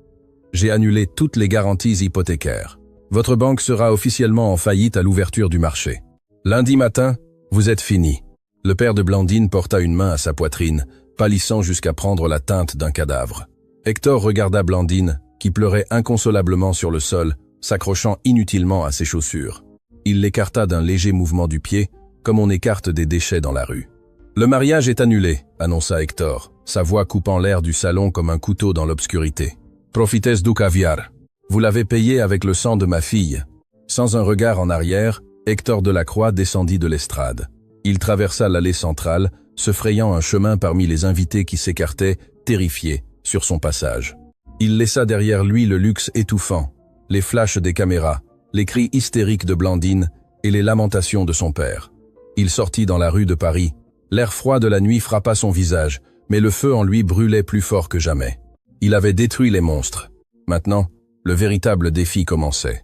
J'ai annulé toutes les garanties hypothécaires. Votre banque sera officiellement en faillite à l'ouverture du marché. Lundi matin, vous êtes fini. » Le père de Blandine porta une main à sa poitrine, pâlissant jusqu'à prendre la teinte d'un cadavre. Hector regarda Blandine, qui pleurait inconsolablement sur le sol, s'accrochant inutilement à ses chaussures. Il l'écarta d'un léger mouvement du pied, comme on écarte des déchets dans la rue. « Le mariage est annulé », annonça Hector, sa voix coupant l'air du salon comme un couteau dans l'obscurité. « Profites du caviar. Vous l'avez payé avec le sang de ma fille. » Sans un regard en arrière, Hector Delacroix descendit de l'estrade. Il traversa l'allée centrale, se frayant un chemin parmi les invités qui s'écartaient, terrifiés, sur son passage. Il laissa derrière lui le luxe étouffant, les flashs des caméras, les cris hystériques de Blandine et les lamentations de son père. Il sortit dans la rue de Paris. L'air froid de la nuit frappa son visage, mais le feu en lui brûlait plus fort que jamais. Il avait détruit les monstres. Maintenant, le véritable défi commençait.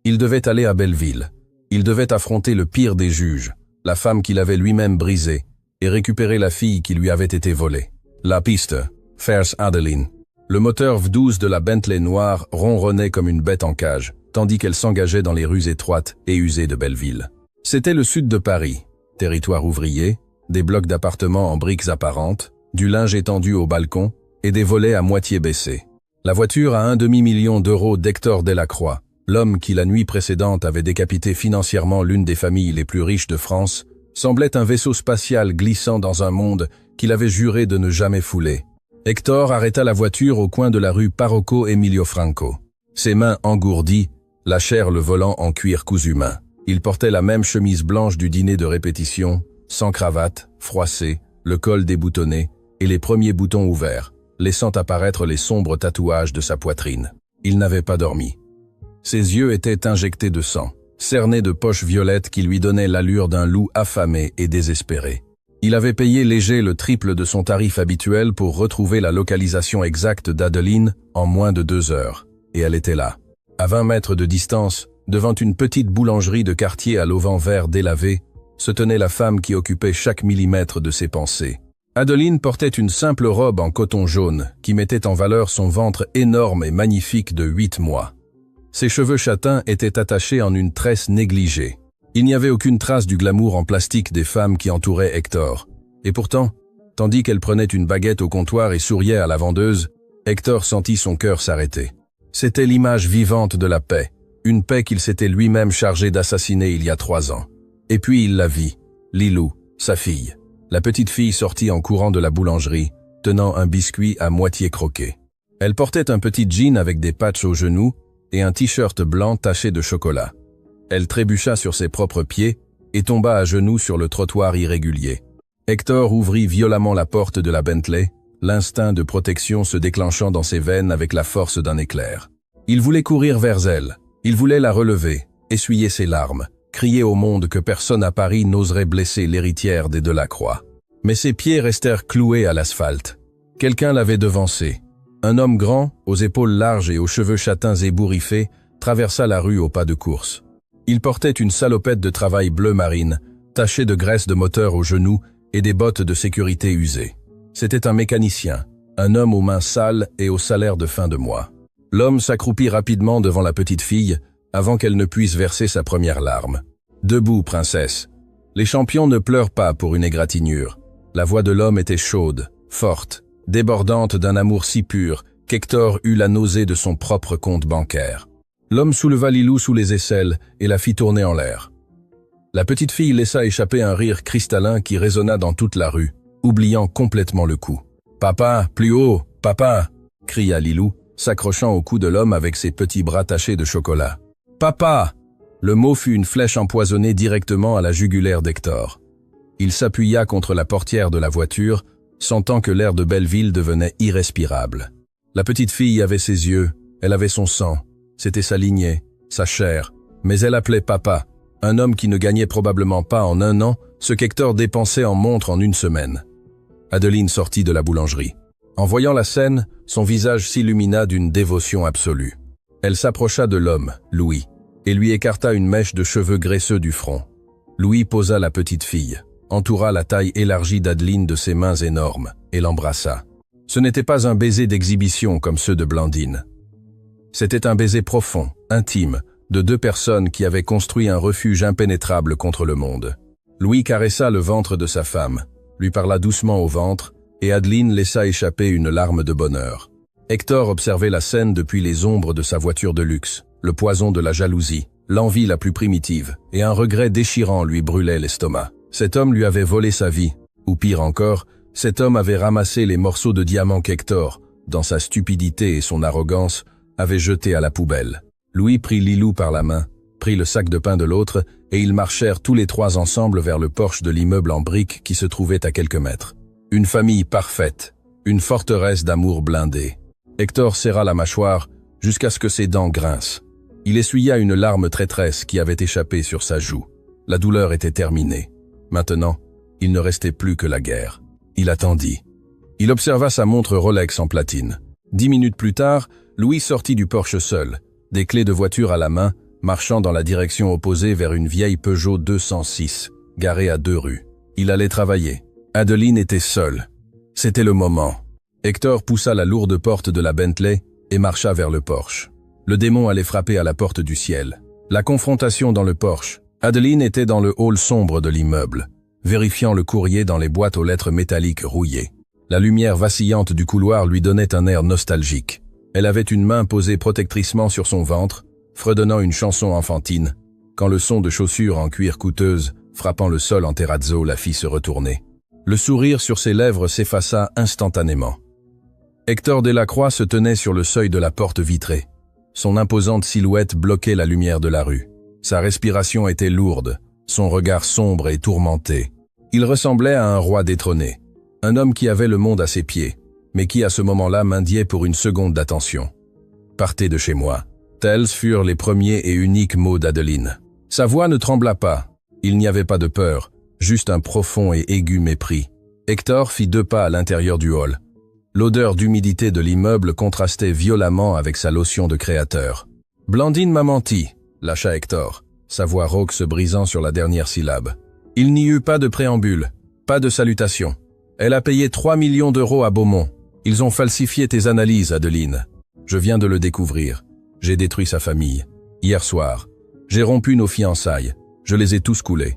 Il devait aller à Belleville. Il devait affronter le pire des juges, la femme qu'il avait lui-même brisée, et récupérer la fille qui lui avait été volée. La piste, Fair's Adeline. Le moteur V12 de la Bentley noire ronronnait comme une bête en cage, tandis qu'elle s'engageait dans les rues étroites et usées de Belleville. C'était le sud de Paris, territoire ouvrier, des blocs d'appartements en briques apparentes, du linge étendu au balcon et des volets à moitié baissés. La voiture à 1 demi-million d'euros d'Hector Delacroix, l'homme qui la nuit précédente avait décapité financièrement l'une des familles les plus riches de France, semblait un vaisseau spatial glissant dans un monde qu'il avait juré de ne jamais fouler. Hector arrêta la voiture au coin de la rue Parrocco Emilio Franco. Ses mains engourdies lâchèrent le volant en cuir cousu main. Il portait la même chemise blanche du dîner de répétition, sans cravate, froissée, le col déboutonné et les premiers boutons ouverts, laissant apparaître les sombres tatouages de sa poitrine. Il n'avait pas dormi. Ses yeux étaient injectés de sang, cernés de poches violettes qui lui donnaient l'allure d'un loup affamé et désespéré. Il avait payé léger le triple de son tarif habituel pour retrouver la localisation exacte d'Adeline en moins de 2 heures. Et elle était là. À 20 mètres de distance, devant une petite boulangerie de quartier à l'auvent vert délavé, se tenait la femme qui occupait chaque millimètre de ses pensées. Adeline portait une simple robe en coton jaune qui mettait en valeur son ventre énorme et magnifique de 8 mois. Ses cheveux châtains étaient attachés en une tresse négligée. Il n'y avait aucune trace du glamour en plastique des femmes qui entouraient Hector. Et pourtant, tandis qu'elle prenait une baguette au comptoir et souriait à la vendeuse, Hector sentit son cœur s'arrêter. C'était l'image vivante de la paix, une paix qu'il s'était lui-même chargé d'assassiner il y a 3 ans. Et puis il la vit, Lilou, sa fille. La petite fille sortit en courant de la boulangerie, tenant un biscuit à moitié croqué. Elle portait un petit jean avec des patchs aux genoux et un t-shirt blanc taché de chocolat. Elle trébucha sur ses propres pieds et tomba à genoux sur le trottoir irrégulier. Hector ouvrit violemment la porte de la Bentley, l'instinct de protection se déclenchant dans ses veines avec la force d'un éclair. Il voulait courir vers elle, il voulait la relever, essuyer ses larmes, crier au monde que personne à Paris n'oserait blesser l'héritière des Delacroix. Mais ses pieds restèrent cloués à l'asphalte. Quelqu'un l'avait devancé. Un homme grand, aux épaules larges et aux cheveux châtains ébouriffés, traversa la rue au pas de course. Il portait une salopette de travail bleu marine, tachée de graisse de moteur aux genoux et des bottes de sécurité usées. C'était un mécanicien, un homme aux mains sales et au salaire de fin de mois. L'homme s'accroupit rapidement devant la petite fille, avant qu'elle ne puisse verser sa première larme. « Debout, princesse. Les champions ne pleurent pas pour une égratignure. » La voix de l'homme était chaude, forte, débordante d'un amour si pur qu'Hector eut la nausée de son propre compte bancaire. L'homme souleva Lilou sous les aisselles et la fit tourner en l'air. La petite fille laissa échapper un rire cristallin qui résonna dans toute la rue, oubliant complètement le coup. « Papa, plus haut, papa !» cria Lilou, s'accrochant au cou de l'homme avec ses petits bras tachés de chocolat. « Papa !» Le mot fut une flèche empoisonnée directement à la jugulaire d'Hector. Il s'appuya contre la portière de la voiture, sentant que l'air de Belleville devenait irrespirable. La petite fille avait ses yeux, elle avait son sang, c'était sa lignée, sa chair, mais elle appelait papa, un homme qui ne gagnait probablement pas en 1 an ce qu'Hector dépensait en montre en 1 semaine. Adeline sortit de la boulangerie. En voyant la scène, son visage s'illumina d'une dévotion absolue. Elle s'approcha de l'homme, Louis, et lui écarta une mèche de cheveux graisseux du front. Louis posa la petite fille, entoura la taille élargie d'Adeline de ses mains énormes, et l'embrassa. Ce n'était pas un baiser d'exhibition comme ceux de Blandine. C'était un baiser profond, intime, de 2 personnes qui avaient construit un refuge impénétrable contre le monde. Louis caressa le ventre de sa femme, lui parla doucement au ventre, et Adeline laissa échapper une larme de bonheur. Hector observait la scène depuis les ombres de sa voiture de luxe. Le poison de la jalousie, l'envie la plus primitive, et un regret déchirant lui brûlait l'estomac. Cet homme lui avait volé sa vie, ou pire encore, cet homme avait ramassé les morceaux de diamant qu'Hector, dans sa stupidité et son arrogance, avait jetés à la poubelle. Louis prit Lilou par la main, prit le sac de pain de l'autre, et ils marchèrent tous les 3 ensemble vers le porche de l'immeuble en briques qui se trouvait à quelques mètres. Une famille parfaite, une forteresse d'amour blindée. Hector serra la mâchoire jusqu'à ce que ses dents grincent. Il essuya une larme traîtresse qui avait échappé sur sa joue. La douleur était terminée. Maintenant, il ne restait plus que la guerre. Il attendit. Il observa sa montre Rolex en platine. 10 minutes plus tard, Louis sortit du porche seul, des clés de voiture à la main, marchant dans la direction opposée vers une vieille Peugeot 206, garée à 2 rues. Il allait travailler. Adeline était seule. C'était le moment. Hector poussa la lourde porte de la Bentley et marcha vers le Porsche. Le démon allait frapper à la porte du ciel. La confrontation dans le Porsche. Adeline était dans le hall sombre de l'immeuble, vérifiant le courrier dans les boîtes aux lettres métalliques rouillées. La lumière vacillante du couloir lui donnait un air nostalgique. Elle avait une main posée protectricement sur son ventre, fredonnant une chanson enfantine, quand le son de chaussures en cuir coûteuse, frappant le sol en terrazzo, la fit se retourner. Le sourire sur ses lèvres s'effaça instantanément. Hector Delacroix se tenait sur le seuil de la porte vitrée. Son imposante silhouette bloquait la lumière de la rue. Sa respiration était lourde, son regard sombre et tourmenté. Il ressemblait à un roi détrôné, un homme qui avait le monde à ses pieds, mais qui à ce moment-là mendiait pour une seconde d'attention. « Partez de chez moi ». Tels furent les premiers et uniques mots d'Adeline. Sa voix ne trembla pas. Il n'y avait pas de peur, juste un profond et aigu mépris. Hector fit 2 pas à l'intérieur du hall. L'odeur d'humidité de l'immeuble contrastait violemment avec sa lotion de créateur. « Blandine m'a menti », lâcha Hector, sa voix rauque se brisant sur la dernière syllabe. Il n'y eut pas de préambule, pas de salutation. Elle a payé 3 millions d'euros à Beaumont. Ils ont falsifié tes analyses, Adeline. Je viens de le découvrir. J'ai détruit sa famille. Hier soir, j'ai rompu nos fiançailles. Je les ai tous coulés.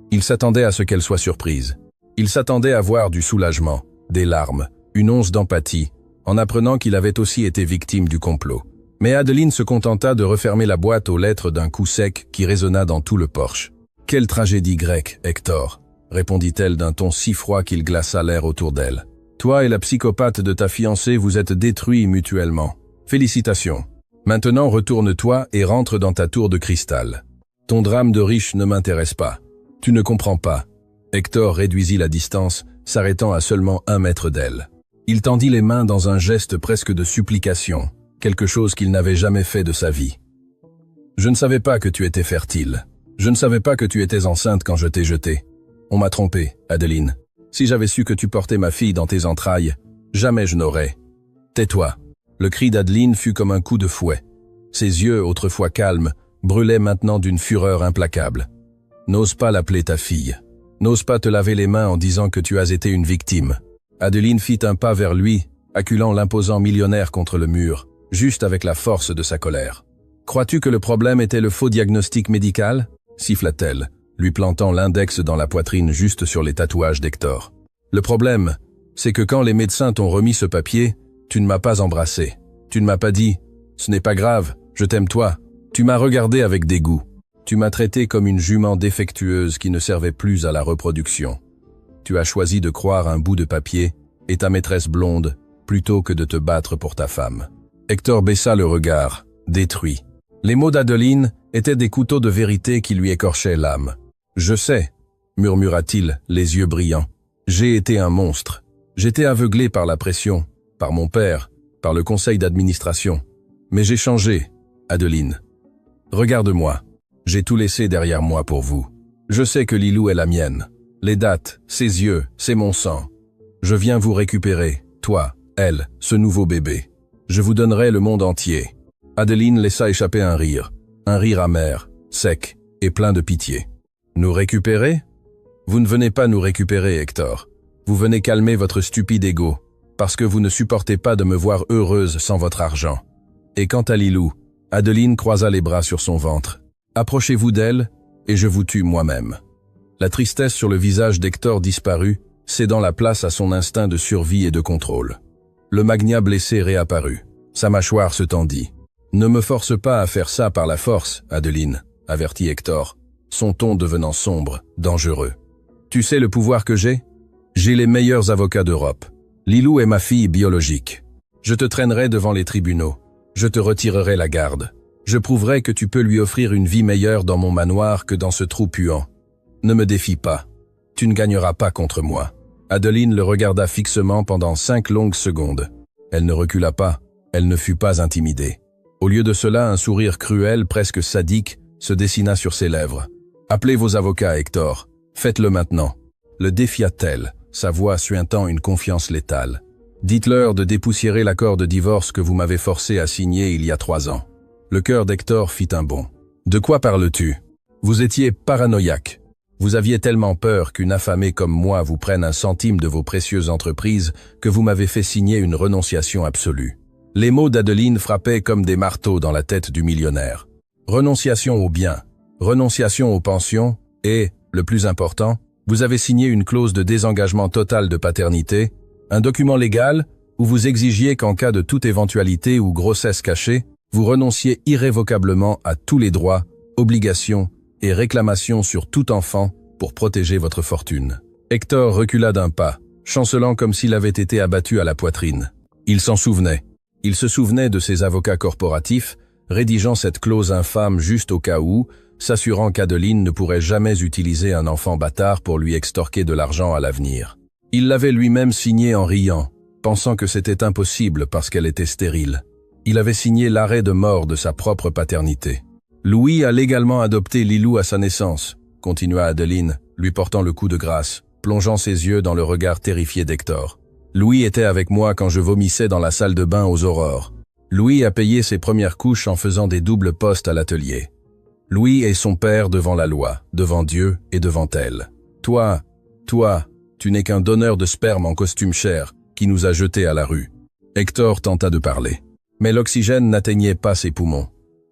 Il s'attendait à ce qu'elle soit surprise. Il s'attendait à voir du soulagement, des larmes, une once d'empathie, en apprenant qu'il avait aussi été victime du complot. Mais Adeline se contenta de refermer la boîte aux lettres d'un coup sec qui résonna dans tout le porche. « Quelle tragédie grecque, Hector !» répondit-elle d'un ton si froid qu'il glaça l'air autour d'elle. « Toi et la psychopathe de ta fiancée vous êtes détruits mutuellement. Félicitations. Maintenant retourne-toi et rentre dans ta tour de cristal. Ton drame de riche ne m'intéresse pas. Tu ne comprends pas. » Hector réduisit la distance, s'arrêtant à seulement 1 mètre d'elle. Il tendit les mains dans un geste presque de supplication, quelque chose qu'il n'avait jamais fait de sa vie. « Je ne savais pas que tu étais fertile. Je ne savais pas que tu étais enceinte quand je t'ai jetée. On m'a trompé, Adeline. Si j'avais su que tu portais ma fille dans tes entrailles, jamais je n'aurais. Tais-toi. » Le cri d'Adeline fut comme un coup de fouet. Ses yeux, autrefois calmes, brûlaient maintenant d'une fureur implacable. « N'ose pas l'appeler ta fille. N'ose pas te laver les mains en disant que tu as été une victime. » Adeline fit un pas vers lui, acculant l'imposant millionnaire contre le mur, juste avec la force de sa colère. « Crois-tu que le problème était le faux diagnostic médical ?» siffla-t-elle, lui plantant l'index dans la poitrine juste sur les tatouages d'Hector. « Le problème, c'est que quand les médecins t'ont remis ce papier, tu ne m'as pas embrassé. Tu ne m'as pas dit « Ce n'est pas grave, je t'aime toi ». Tu m'as regardé avec dégoût. Tu m'as traité comme une jument défectueuse qui ne servait plus à la reproduction. Tu as choisi de croire un bout de papier et ta maîtresse blonde plutôt que de te battre pour ta femme. » Hector baissa le regard, détruit. Les mots d'Adeline étaient des couteaux de vérité qui lui écorchaient l'âme. « Je sais, » murmura-t-il, les yeux brillants. « J'ai été un monstre. J'étais aveuglé par la pression, par mon père, par le conseil d'administration. Mais j'ai changé, Adeline. Regarde-moi. J'ai tout laissé derrière moi pour vous. Je sais que Lilou est la mienne. Les dates, ses yeux, c'est mon sang. Je viens vous récupérer, toi, elle, ce nouveau bébé. Je vous donnerai le monde entier. » Adeline laissa échapper un rire amer, sec et plein de pitié. « Nous récupérer ? Vous ne venez pas nous récupérer, Hector. Vous venez calmer votre stupide ego, parce que vous ne supportez pas de me voir heureuse sans votre argent. » Et quant à Lilou, Adeline croisa les bras sur son ventre. « Approchez-vous d'elle, et je vous tue moi-même. » La tristesse sur le visage d'Hector disparut, cédant la place à son instinct de survie et de contrôle. Le magnat blessé réapparut. Sa mâchoire se tendit. « Ne me force pas à faire ça par la force, Adeline, » avertit Hector, son ton devenant sombre, dangereux. « Tu sais le pouvoir que j'ai ? J'ai les meilleurs avocats d'Europe. Lilou est ma fille biologique. Je te traînerai devant les tribunaux. Je te retirerai la garde. Je prouverai que tu peux lui offrir une vie meilleure dans mon manoir que dans ce trou puant. Ne me défie pas. Tu ne gagneras pas contre moi. » Adeline le regarda fixement pendant 5 longues secondes. Elle ne recula pas. Elle ne fut pas intimidée. Au lieu de cela, un sourire cruel, presque sadique, se dessina sur ses lèvres. « Appelez vos avocats, Hector. Faites-le maintenant. » Le défia-t-elle, sa voix suintant une confiance létale. « Dites-leur de dépoussiérer l'accord de divorce que vous m'avez forcé à signer il y a 3 ans. » Le cœur d'Hector fit un bond. « De quoi parles-tu ? Vous étiez paranoïaque. Vous aviez tellement peur qu'une affamée comme moi vous prenne un centime de vos précieuses entreprises que vous m'avez fait signer une renonciation absolue. » Les mots d'Adeline frappaient comme des marteaux dans la tête du millionnaire. Renonciation aux biens, renonciation aux pensions et, le plus important, vous avez signé une clause de désengagement total de paternité, un document légal où vous exigiez qu'en cas de toute éventualité ou grossesse cachée, vous renonciez irrévocablement à tous les droits, obligations et réclamations sur tout enfant pour protéger votre fortune. Hector recula d'un pas, chancelant comme s'il avait été abattu à la poitrine. Il s'en souvenait. Il se souvenait de ses avocats corporatifs, rédigeant cette clause infâme juste au cas où, s'assurant qu'Adeline ne pourrait jamais utiliser un enfant bâtard pour lui extorquer de l'argent à l'avenir. Il l'avait lui-même signée en riant, pensant que c'était impossible parce qu'elle était stérile. Il avait signé l'arrêt de mort de sa propre paternité. Louis a légalement adopté Lilou à sa naissance, continua Adeline, lui portant le coup de grâce, plongeant ses yeux dans le regard terrifié d'Hector. Louis était avec moi quand je vomissais dans la salle de bain aux aurores. Louis a payé ses premières couches en faisant des doubles postes à l'atelier. Louis est son père devant la loi, devant Dieu et devant elle. Toi, tu n'es qu'un donneur de sperme en costume cher qui nous a jetés à la rue. Hector tenta de parler. Mais l'oxygène n'atteignait pas ses poumons.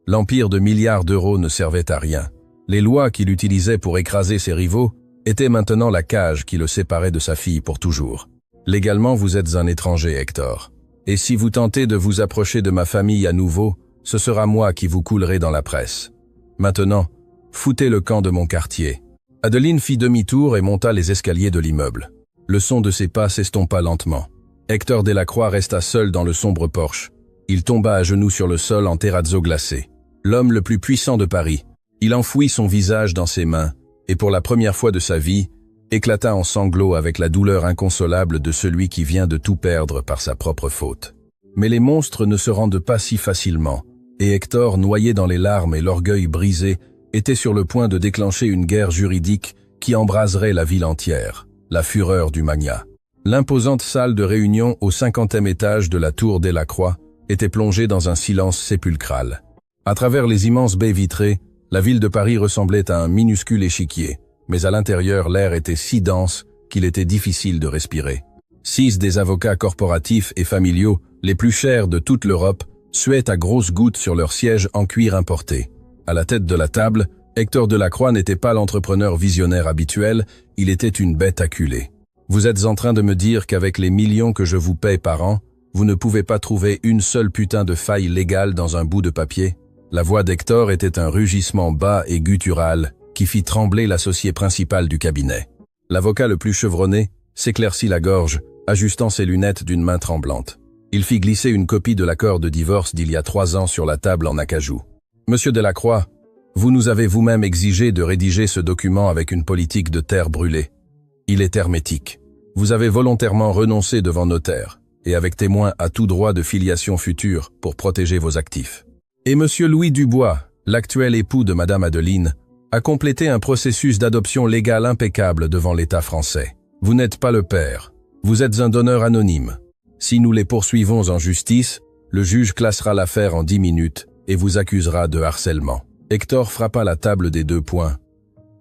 L'empire de milliards d'euros ne servait à rien. Les lois qu'il utilisait pour écraser ses rivaux étaient maintenant la cage qui le séparait de sa fille pour toujours. Légalement, vous êtes un étranger, Hector. Et si vous tentez de vous approcher de ma famille à nouveau, ce sera moi qui vous coulerai dans la presse. Maintenant, foutez le camp de mon quartier. Adeline fit demi-tour et monta les escaliers de l'immeuble. Le son de ses pas s'estompa lentement. Hector Delacroix resta seul dans le sombre porche. Il tomba à genoux sur le sol en terrazzo glacé. L'homme le plus puissant de Paris. Il enfouit son visage dans ses mains et pour la première fois de sa vie, éclata en sanglots avec la douleur inconsolable de celui qui vient de tout perdre par sa propre faute. Mais les monstres ne se rendent pas si facilement, et Hector, noyé dans les larmes et l'orgueil brisé, était sur le point de déclencher une guerre juridique qui embraserait la ville entière, la fureur du magnat. L'imposante salle de réunion au 50e étage de la tour Delacroix était plongée dans un silence sépulcral. À travers les immenses baies vitrées, la ville de Paris ressemblait à un minuscule échiquier, mais à l'intérieur l'air était si dense qu'il était difficile de respirer. 6 des avocats corporatifs et familiaux, les plus chers de toute l'Europe, suaient à grosses gouttes sur leurs sièges en cuir importé. À la tête de la table, Hector Delacroix n'était pas l'entrepreneur visionnaire habituel, il était une bête acculée. Vous êtes en train de me dire qu'avec les millions que je vous paye par an, vous ne pouvez pas trouver une seule putain de faille légale dans un bout de papier? La voix d'Hector était un rugissement bas et guttural qui fit trembler l'associé principal du cabinet. L'avocat le plus chevronné s'éclaircit la gorge, ajustant ses lunettes d'une main tremblante. Il fit glisser une copie de l'accord de divorce d'il y a 3 ans sur la table en acajou. Monsieur Delacroix, vous nous avez vous-même exigé de rédiger ce document avec une politique de terre brûlée. Il est hermétique. Vous avez volontairement renoncé devant notaire, et avec témoin à tout droit de filiation future pour protéger vos actifs. Et monsieur Louis Dubois, l'actuel époux de madame Adeline, a complété un processus d'adoption légale impeccable devant l'État français. Vous n'êtes pas le père, vous êtes un donneur anonyme. Si nous les poursuivons en justice, le juge classera l'affaire en 10 minutes et vous accusera de harcèlement. Hector frappa la table des 2 poings,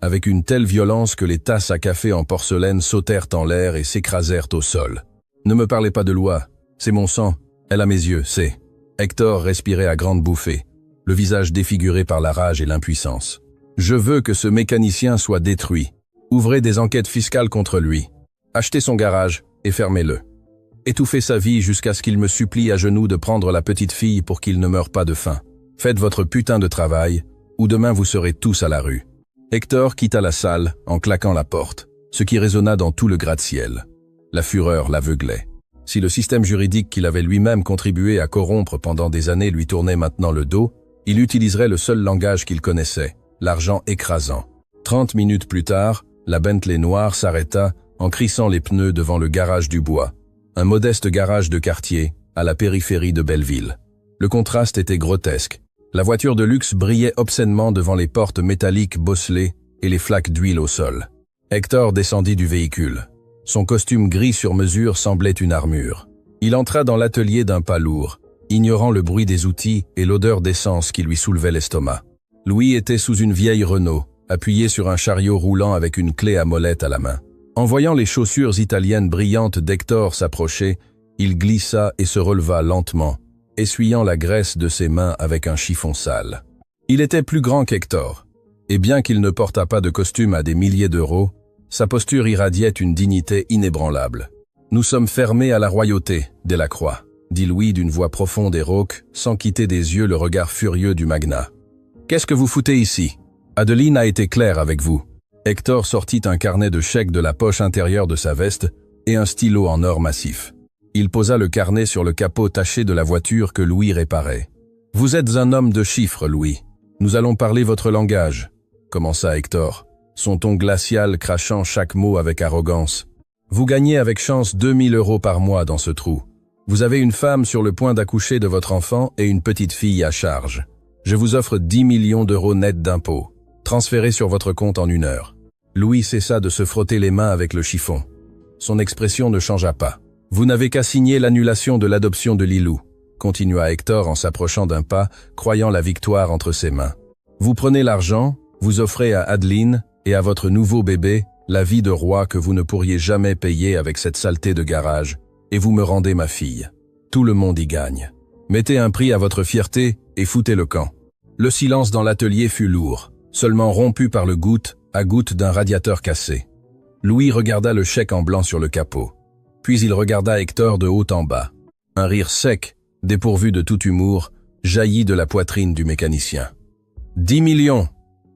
avec une telle violence que les tasses à café en porcelaine sautèrent en l'air et s'écrasèrent au sol. Ne me parlez pas de loi, c'est mon sang, elle a mes yeux, c'est... Hector respirait à grandes bouffées, le visage défiguré par la rage et l'impuissance. Je veux que ce mécanicien soit détruit. Ouvrez des enquêtes fiscales contre lui. Achetez son garage et fermez-le. Étouffez sa vie jusqu'à ce qu'il me supplie à genoux de prendre la petite fille pour qu'il ne meure pas de faim. Faites votre putain de travail, ou demain vous serez tous à la rue. Hector quitta la salle en claquant la porte, ce qui résonna dans tout le gratte-ciel. La fureur l'aveuglait. Si le système juridique qu'il avait lui-même contribué à corrompre pendant des années lui tournait maintenant le dos, il utiliserait le seul langage qu'il connaissait, l'argent écrasant. 30 minutes plus tard, la Bentley noire s'arrêta en crissant les pneus devant le garage du bois, un modeste garage de quartier à la périphérie de Belleville. Le contraste était grotesque. La voiture de luxe brillait obscènement devant les portes métalliques bosselées et les flaques d'huile au sol. Hector descendit du véhicule. Son costume gris sur mesure semblait une armure. Il entra dans l'atelier d'un pas lourd, ignorant le bruit des outils et l'odeur d'essence qui lui soulevait l'estomac. Louis était sous une vieille Renault, appuyé sur un chariot roulant avec une clé à molette à la main. En voyant les chaussures italiennes brillantes d'Hector s'approcher, il glissa et se releva lentement, essuyant la graisse de ses mains avec un chiffon sale. Il était plus grand qu'Hector, et bien qu'il ne portât pas de costume à des milliers d'euros, sa posture irradiait une dignité inébranlable. « Nous sommes fermés à la royauté, Delacroix », dit Louis d'une voix profonde et rauque, sans quitter des yeux le regard furieux du magnat. « Qu'est-ce que vous foutez ici? Adeline a été claire avec vous. » Hector sortit un carnet de chèques de la poche intérieure de sa veste et un stylo en or massif. Il posa le carnet sur le capot taché de la voiture que Louis réparait. « Vous êtes un homme de chiffres, Louis. Nous allons parler votre langage, » commença Hector, son ton glacial crachant chaque mot avec arrogance. « Vous gagnez avec chance 2000 € par mois dans ce trou. Vous avez une femme sur le point d'accoucher de votre enfant et une petite fille à charge. Je vous offre 10 millions d'euros nets d'impôts. Transféré sur votre compte en 1 heure. Louis cessa de se frotter les mains avec le chiffon. Son expression ne changea pas. Vous n'avez qu'à signer l'annulation de l'adoption de Lilou, continua Hector en s'approchant d'un pas, croyant la victoire entre ses mains. Vous prenez l'argent, vous offrez à Adeline et à votre nouveau bébé la vie de roi que vous ne pourriez jamais payer avec cette saleté de garage, et vous me rendez ma fille. Tout le monde y gagne. Mettez un prix à votre fierté et foutez le camp. Le silence dans l'atelier fut lourd, seulement rompu par le goutte à goutte d'un radiateur cassé. Louis regarda le chèque en blanc sur le capot. Puis il regarda Hector de haut en bas. Un rire sec, dépourvu de tout humour, jaillit de la poitrine du mécanicien. « 10 millions !»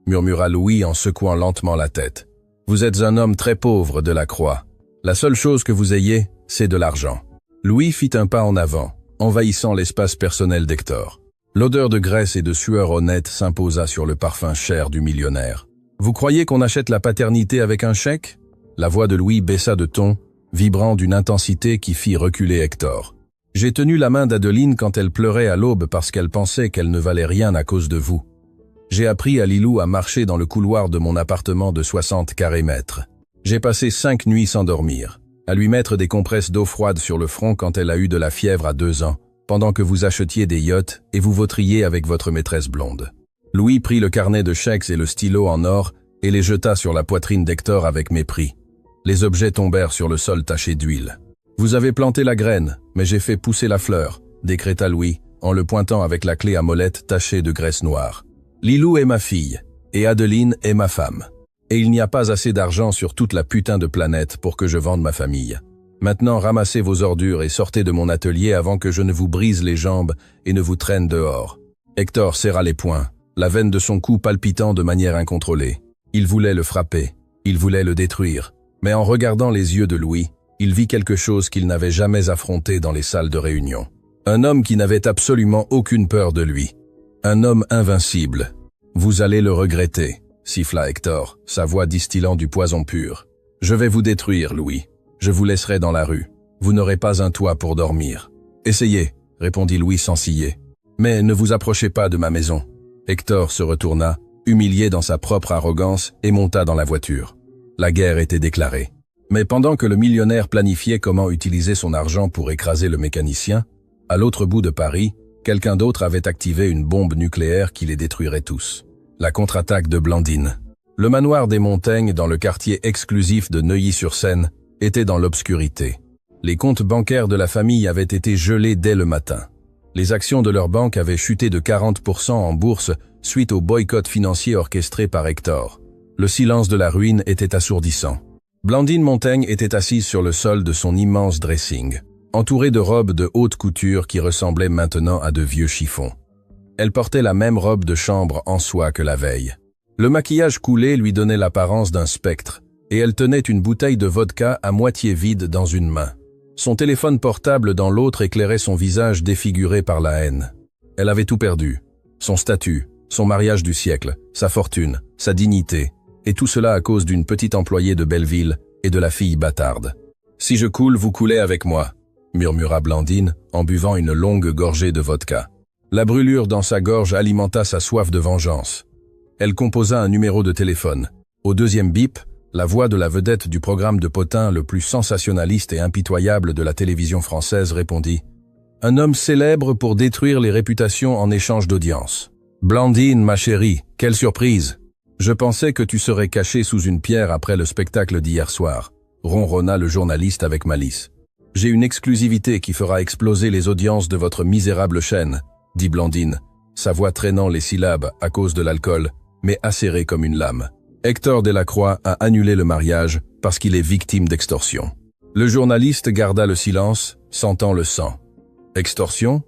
murmura Louis en secouant lentement la tête. « Vous êtes un homme très pauvre, Delacroix. La seule chose que vous ayez, c'est de l'argent. » Louis fit un pas en avant, envahissant l'espace personnel d'Hector. L'odeur de graisse et de sueur honnête s'imposa sur le parfum cher du millionnaire. « Vous croyez qu'on achète la paternité avec un chèque ?» La voix de Louis baissa de ton, vibrant d'une intensité qui fit reculer Hector. « J'ai tenu la main d'Adeline quand elle pleurait à l'aube parce qu'elle pensait qu'elle ne valait rien à cause de vous. J'ai appris à Lilou à marcher dans le couloir de mon appartement de 60 carrés mètres. J'ai passé 5 nuits sans dormir, à lui mettre des compresses d'eau froide sur le front quand elle a eu de la fièvre à 2 ans, pendant que vous achetiez des yachts et vous vautriez avec votre maîtresse blonde. » Louis prit le carnet de chèques et le stylo en or et les jeta sur la poitrine d'Hector avec mépris. Les objets tombèrent sur le sol taché d'huile. « Vous avez planté la graine, mais j'ai fait pousser la fleur, » décréta Louis, en le pointant avec la clé à molette tachée de graisse noire. « Lilou est ma fille, et Adeline est ma femme. Et il n'y a pas assez d'argent sur toute la putain de planète pour que je vende ma famille. Maintenant ramassez vos ordures et sortez de mon atelier avant que je ne vous brise les jambes et ne vous traîne dehors. » Hector serra les poings, la veine de son cou palpitant de manière incontrôlée. Il voulait le frapper, il voulait le détruire. Mais en regardant les yeux de Louis, il vit quelque chose qu'il n'avait jamais affronté dans les salles de réunion. Un homme qui n'avait absolument aucune peur de lui. Un homme invincible. « Vous allez le regretter », siffla Hector, sa voix distillant du poison pur. « Je vais vous détruire, Louis. Je vous laisserai dans la rue. Vous n'aurez pas un toit pour dormir. »« Essayez », répondit Louis sans ciller. « Mais ne vous approchez pas de ma maison. » Hector se retourna, humilié dans sa propre arrogance, et monta dans la voiture. La guerre était déclarée. Mais pendant que le millionnaire planifiait comment utiliser son argent pour écraser le mécanicien, à l'autre bout de Paris, quelqu'un d'autre avait activé une bombe nucléaire qui les détruirait tous. La contre-attaque de Blandine. Le manoir des Montaigne, dans le quartier exclusif de Neuilly-sur-Seine, était dans l'obscurité. Les comptes bancaires de la famille avaient été gelés dès le matin. Les actions de leur banque avaient chuté de 40% en bourse suite au boycott financier orchestré par Hector. Le silence de la ruine était assourdissant. Blandine Montaigne était assise sur le sol de son immense dressing, entourée de robes de haute couture qui ressemblaient maintenant à de vieux chiffons. Elle portait la même robe de chambre en soie que la veille. Le maquillage coulé lui donnait l'apparence d'un spectre, et elle tenait une bouteille de vodka à moitié vide dans une main. Son téléphone portable dans l'autre éclairait son visage défiguré par la haine. Elle avait tout perdu. Son statut, son mariage du siècle, sa fortune, sa dignité, et tout cela à cause d'une petite employée de Belleville et de la fille bâtarde. « Si je coule, vous coulez avec moi », murmura Blandine en buvant une longue gorgée de vodka. La brûlure dans sa gorge alimenta sa soif de vengeance. Elle composa un numéro de téléphone. Au deuxième bip, la voix de la vedette du programme de Potin le plus sensationnaliste et impitoyable de la télévision française répondit « Un homme célèbre pour détruire les réputations en échange d'audience. »« Blandine, ma chérie, quelle surprise !»« Je pensais que tu serais cachée sous une pierre après le spectacle d'hier soir, » ronronna le journaliste avec malice. « J'ai une exclusivité qui fera exploser les audiences de votre misérable chaîne, » dit Blandine, sa voix traînant les syllabes à cause de l'alcool, mais acérée comme une lame. Hector Delacroix a annulé le mariage parce qu'il est victime d'extorsion. Le journaliste garda le silence, sentant le sang. « Extorsion ?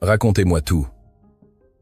Racontez-moi tout. »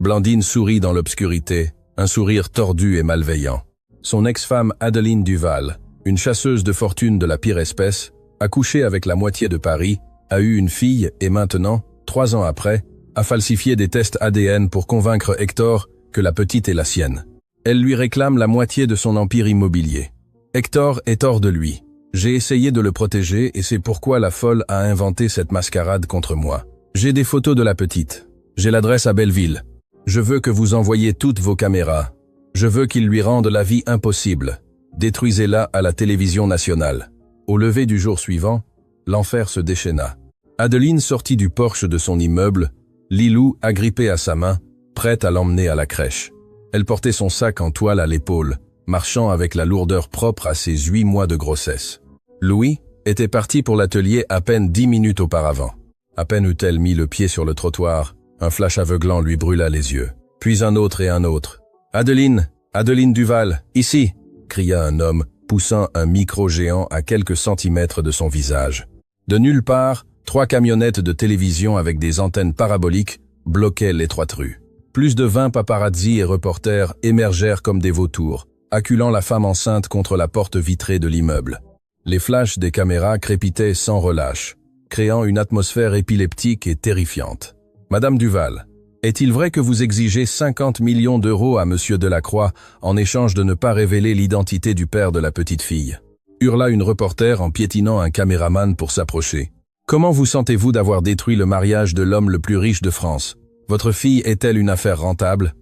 Blandine sourit dans l'obscurité, un sourire tordu et malveillant. Son ex-femme Adeline Duval, une chasseuse de fortune de la pire espèce, a couché avec la moitié de Paris, a eu une fille et maintenant, 3 ans après, a falsifié des tests ADN pour convaincre Hector que la petite est la sienne. Elle lui réclame la moitié de son empire immobilier. Hector est hors de lui. J'ai essayé de le protéger et c'est pourquoi la folle a inventé cette mascarade contre moi. J'ai des photos de la petite. J'ai l'adresse à Belleville. Je veux que vous envoyiez toutes vos caméras. Je veux qu'il lui rende la vie impossible. Détruisez-la à la télévision nationale. » Au lever du jour suivant, l'enfer se déchaîna. Adeline sortit du porche de son immeuble, Lilou agrippée à sa main, prête à l'emmener à la crèche. Elle portait son sac en toile à l'épaule, marchant avec la lourdeur propre à ses 8 mois de grossesse. Louis était parti pour l'atelier à peine 10 minutes auparavant. À peine eut-elle mis le pied sur le trottoir, un flash aveuglant lui brûla les yeux. Puis un autre et un autre. « Adeline, Adeline Duval, ici !» cria un homme, poussant un micro géant à quelques centimètres de son visage. De nulle part, 3 camionnettes de télévision avec des antennes paraboliques bloquaient l'étroite rue. Plus de 20 paparazzi et reporters émergèrent comme des vautours, acculant la femme enceinte contre la porte vitrée de l'immeuble. Les flashs des caméras crépitaient sans relâche, créant une atmosphère épileptique et terrifiante. « Madame Duval, est-il vrai que vous exigez 50 millions d'euros à Monsieur Delacroix en échange de ne pas révéler l'identité du père de la petite fille ?» hurla une reporter en piétinant un caméraman pour s'approcher. « Comment vous sentez-vous d'avoir détruit le mariage de l'homme le plus riche de France? Votre fille est-elle une affaire rentable ?»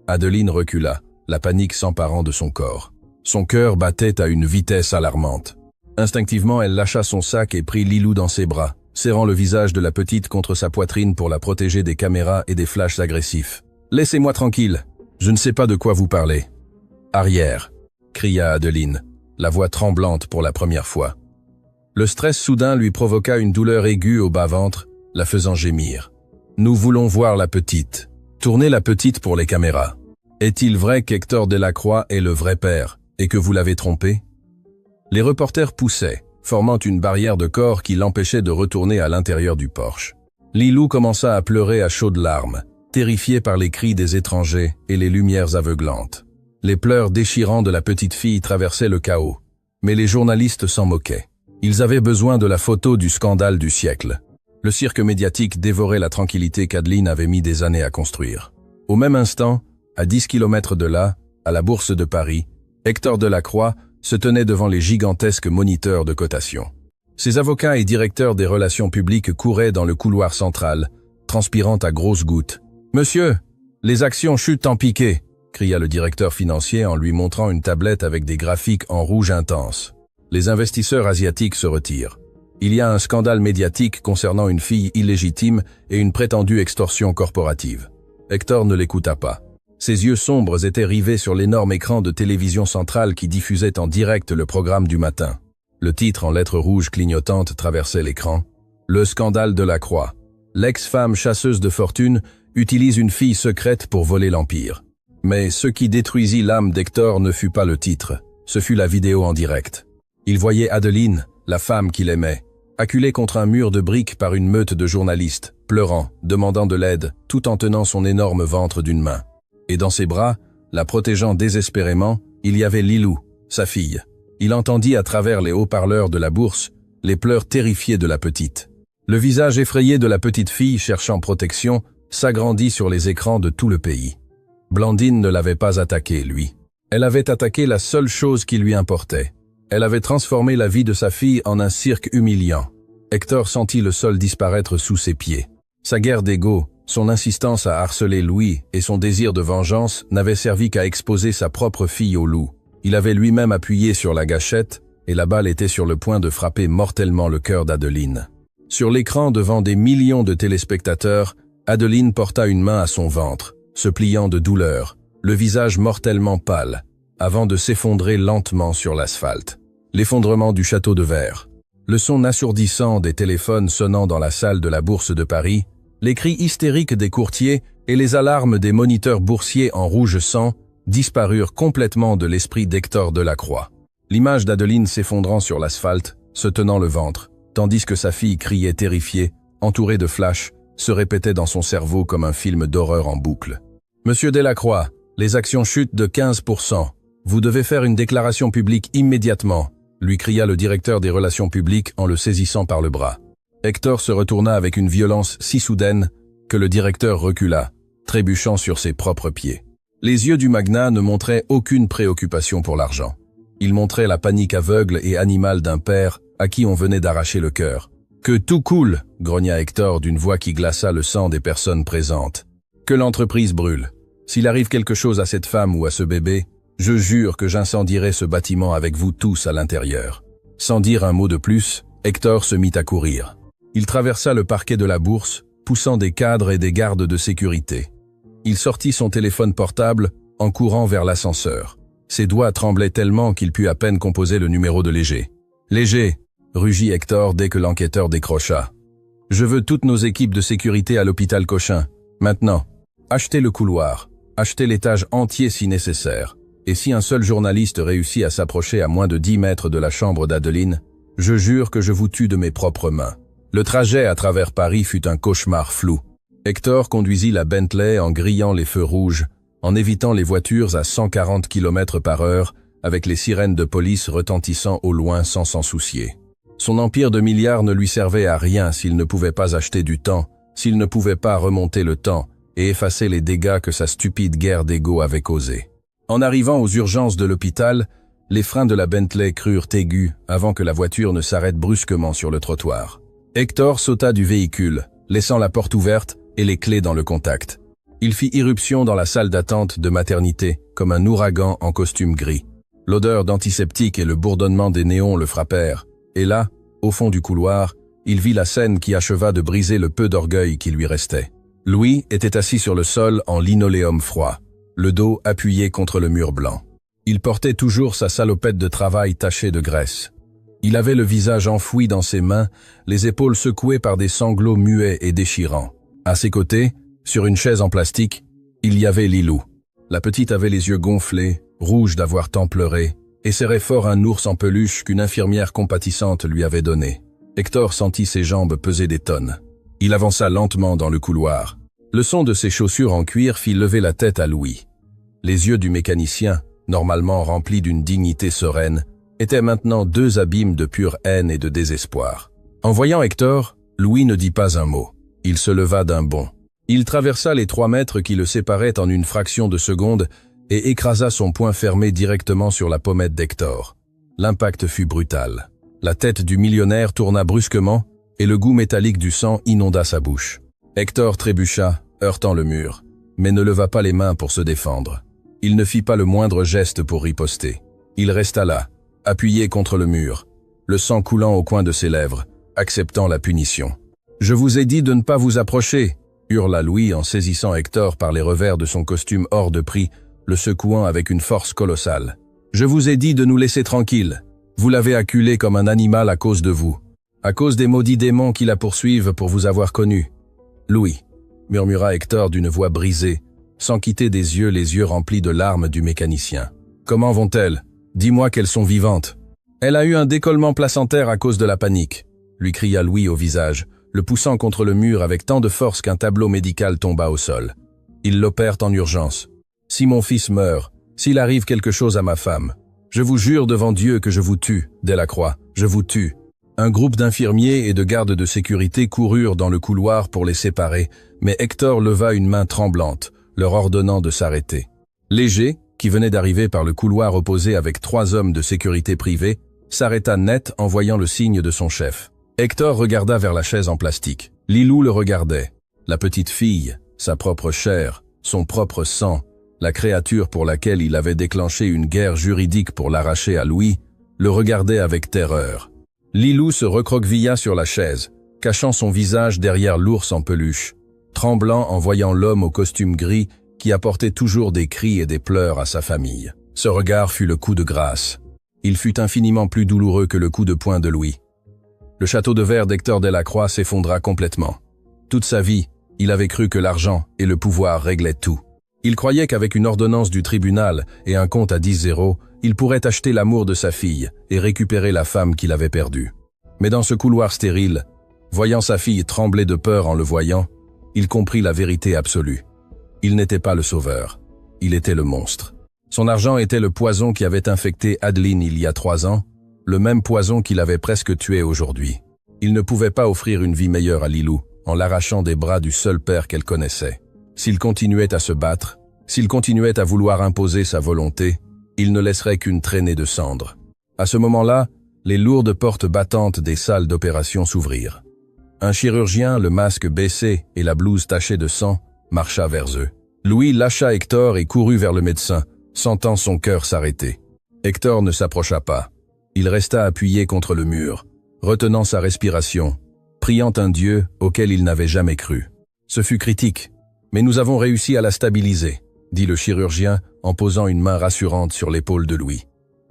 Adeline recula, la panique s'emparant de son corps. Son cœur battait à une vitesse alarmante. Instinctivement, elle lâcha son sac et prit Lilou dans ses bras, serrant le visage de la petite contre sa poitrine pour la protéger des caméras et des flashs agressifs. « Laissez-moi tranquille, je ne sais pas de quoi vous parlez. »« Arrière !» cria Adeline, la voix tremblante pour la première fois. Le stress soudain lui provoqua une douleur aiguë au bas-ventre, la faisant gémir. « Nous voulons voir la petite. Tournez la petite pour les caméras. Est-il vrai qu'Hector Delacroix est le vrai père et que vous l'avez trompé ?» Les reporters poussaient, formant une barrière de corps qui l'empêchait de retourner à l'intérieur du porche. Lilou commença à pleurer à chaudes larmes, terrifiée par les cris des étrangers et les lumières aveuglantes. Les pleurs déchirants de la petite fille traversaient le chaos, mais les journalistes s'en moquaient. Ils avaient besoin de la photo du scandale du siècle. Le cirque médiatique dévorait la tranquillité qu'Adeline avait mis des années à construire. Au même instant, à 10 km de là, à la Bourse de Paris, Hector Delacroix se tenait devant les gigantesques moniteurs de cotation. Ses avocats et directeurs des relations publiques couraient dans le couloir central, transpirant à grosses gouttes. « Monsieur, les actions chutent en piqué !» cria le directeur financier en lui montrant une tablette avec des graphiques en rouge intense. Les investisseurs asiatiques se retirent. Il y a un scandale médiatique concernant une fille illégitime et une prétendue extorsion corporative. Hector ne l'écouta pas. Ses yeux sombres étaient rivés sur l'énorme écran de télévision centrale qui diffusait en direct le programme du matin. Le titre en lettres rouges clignotantes traversait l'écran. « Le scandale Delacroix. L'ex-femme chasseuse de fortune utilise une fille secrète pour voler l'Empire. » Mais ce qui détruisit l'âme d'Hector ne fut pas le titre, ce fut la vidéo en direct. Il voyait Adeline, la femme qu'il aimait, acculée contre un mur de briques par une meute de journalistes, pleurant, demandant de l'aide, tout en tenant son énorme ventre d'une main. Et dans ses bras, la protégeant désespérément, il y avait Lilou, sa fille. Il entendit à travers les haut-parleurs de la bourse les pleurs terrifiés de la petite. Le visage effrayé de la petite fille cherchant protection s'agrandit sur les écrans de tout le pays. Blandine ne l'avait pas attaqué, lui. Elle avait attaqué la seule chose qui lui importait. Elle avait transformé la vie de sa fille en un cirque humiliant. Hector sentit le sol disparaître sous ses pieds. Sa guerre d'ego, son insistance à harceler Louis et son désir de vengeance n'avaient servi qu'à exposer sa propre fille au loup. Il avait lui-même appuyé sur la gâchette et la balle était sur le point de frapper mortellement le cœur d'Adeline. Sur l'écran devant des millions de téléspectateurs, Adeline porta une main à son ventre, se pliant de douleur, le visage mortellement pâle, avant de s'effondrer lentement sur l'asphalte. L'effondrement du château de verre. Le son assourdissant des téléphones sonnant dans la salle de la Bourse de Paris, les cris hystériques des courtiers et les alarmes des moniteurs boursiers en rouge sang disparurent complètement de l'esprit d'Hector Delacroix. L'image d'Adeline s'effondrant sur l'asphalte, se tenant le ventre, tandis que sa fille criait terrifiée, entourée de flashs, se répétait dans son cerveau comme un film d'horreur en boucle. « Monsieur Delacroix, les actions chutent de 15%. Vous devez faire une déclaration publique immédiatement », lui cria le directeur des relations publiques en le saisissant par le bras. Hector se retourna avec une violence si soudaine que le directeur recula, trébuchant sur ses propres pieds. Les yeux du magnat ne montraient aucune préoccupation pour l'argent. Ils montraient la panique aveugle et animale d'un père à qui on venait d'arracher le cœur. « Que tout coule !» grogna Hector d'une voix qui glaça le sang des personnes présentes. « Que l'entreprise brûle. S'il arrive quelque chose à cette femme ou à ce bébé, je jure que j'incendierai ce bâtiment avec vous tous à l'intérieur. » Sans dire un mot de plus, Hector se mit à courir. Il traversa le parquet de la bourse, poussant des cadres et des gardes de sécurité. Il sortit son téléphone portable en courant vers l'ascenseur. Ses doigts tremblaient tellement qu'il put à peine composer le numéro de Léger. « Léger !» rugit Hector dès que l'enquêteur décrocha. « Je veux toutes nos équipes de sécurité à l'hôpital Cochin. Maintenant, achetez le couloir, achetez l'étage entier si nécessaire. Et si un seul journaliste réussit à s'approcher à moins de 10 mètres de la chambre d'Adeline, je jure que je vous tue de mes propres mains. » Le trajet à travers Paris fut un cauchemar flou. Hector conduisit la Bentley en grillant les feux rouges, en évitant les voitures à 140 km/h, avec les sirènes de police retentissant au loin sans s'en soucier. Son empire de milliards ne lui servait à rien s'il ne pouvait pas acheter du temps, s'il ne pouvait pas remonter le temps et effacer les dégâts que sa stupide guerre d'ego avait causés. En arrivant aux urgences de l'hôpital, les freins de la Bentley crurent aigus avant que la voiture ne s'arrête brusquement sur le trottoir. Hector sauta du véhicule, laissant la porte ouverte et les clés dans le contact. Il fit irruption dans la salle d'attente de maternité comme un ouragan en costume gris. L'odeur d'antiseptique et le bourdonnement des néons le frappèrent, et là, au fond du couloir, il vit la scène qui acheva de briser le peu d'orgueil qui lui restait. Louis était assis sur le sol en linoléum froid, le dos appuyé contre le mur blanc. Il portait toujours sa salopette de travail tachée de graisse. Il avait le visage enfoui dans ses mains, les épaules secouées par des sanglots muets et déchirants. À ses côtés, sur une chaise en plastique, il y avait Lilou. La petite avait les yeux gonflés, rouge d'avoir tant pleuré, et serrait fort un ours en peluche qu'une infirmière compatissante lui avait donné. Hector sentit ses jambes peser des tonnes. Il avança lentement dans le couloir. Le son de ses chaussures en cuir fit lever la tête à Louis. Les yeux du mécanicien, normalement remplis d'une dignité sereine, étaient maintenant deux abîmes de pure haine et de désespoir. En voyant Hector, Louis ne dit pas un mot. Il se leva d'un bond. Il traversa les 3 mètres qui le séparaient en une fraction de seconde et écrasa son poing fermé directement sur la pommette d'Hector. L'impact fut brutal. La tête du millionnaire tourna brusquement et le goût métallique du sang inonda sa bouche. Hector trébucha, heurtant le mur, mais ne leva pas les mains pour se défendre. Il ne fit pas le moindre geste pour riposter. Il resta là, appuyé contre le mur, le sang coulant au coin de ses lèvres, acceptant la punition. « Je vous ai dit de ne pas vous approcher !» hurla Louis en saisissant Hector par les revers de son costume hors de prix, le secouant avec une force colossale. « Je vous ai dit de nous laisser tranquilles. Vous l'avez acculé comme un animal à cause de vous, à cause des maudits démons qui la poursuivent pour vous avoir connu. »« Louis !» murmura Hector d'une voix brisée, sans quitter des yeux les yeux remplis de larmes du mécanicien. « Comment vont-elles ? Dis-moi qu'elles sont vivantes. »« Elle a eu un décollement placentaire à cause de la panique, » lui cria Louis au visage, le poussant contre le mur avec tant de force qu'un tableau médical tomba au sol. « Ils l'opèrent en urgence. Si mon fils meurt, s'il arrive quelque chose à ma femme, je vous jure devant Dieu que je vous tue, Delacroix, je vous tue. » Un groupe d'infirmiers et de gardes de sécurité coururent dans le couloir pour les séparer, mais Hector leva une main tremblante, leur ordonnant de s'arrêter. Léger, qui venait d'arriver par le couloir opposé avec 3 hommes de sécurité privée, s'arrêta net en voyant le signe de son chef. Hector regarda vers la chaise en plastique. Lilou le regardait. La petite fille, sa propre chair, son propre sang, la créature pour laquelle il avait déclenché une guerre juridique pour l'arracher à Louis, le regardait avec terreur. Lilou se recroquevilla sur la chaise, cachant son visage derrière l'ours en peluche, tremblant en voyant l'homme au costume gris qui apportait toujours des cris et des pleurs à sa famille. Ce regard fut le coup de grâce. Il fut infiniment plus douloureux que le coup de poing de Louis. Le château de verre d'Hector Delacroix s'effondra complètement. Toute sa vie, il avait cru que l'argent et le pouvoir réglaient tout. Il croyait qu'avec une ordonnance du tribunal et un compte à 10-0, il pourrait acheter l'amour de sa fille et récupérer la femme qu'il avait perdue. Mais dans ce couloir stérile, voyant sa fille trembler de peur en le voyant, il comprit la vérité absolue. Il n'était pas le sauveur, il était le monstre. Son argent était le poison qui avait infecté Adeline il y a 3 ans, le même poison qui l'avait presque tué aujourd'hui. Il ne pouvait pas offrir une vie meilleure à Lilou, en l'arrachant des bras du seul père qu'elle connaissait. S'il continuait à se battre, s'il continuait à vouloir imposer sa volonté, il ne laisserait qu'une traînée de cendres. À ce moment-là, les lourdes portes battantes des salles d'opération s'ouvrirent. Un chirurgien, le masque baissé et la blouse tachée de sang, marcha vers eux. Louis lâcha Hector et courut vers le médecin, sentant son cœur s'arrêter. Hector ne s'approcha pas. Il resta appuyé contre le mur, retenant sa respiration, priant un Dieu auquel il n'avait jamais cru. Ce fut critique, mais nous avons réussi à la stabiliser, dit le chirurgien en posant une main rassurante sur l'épaule de Louis.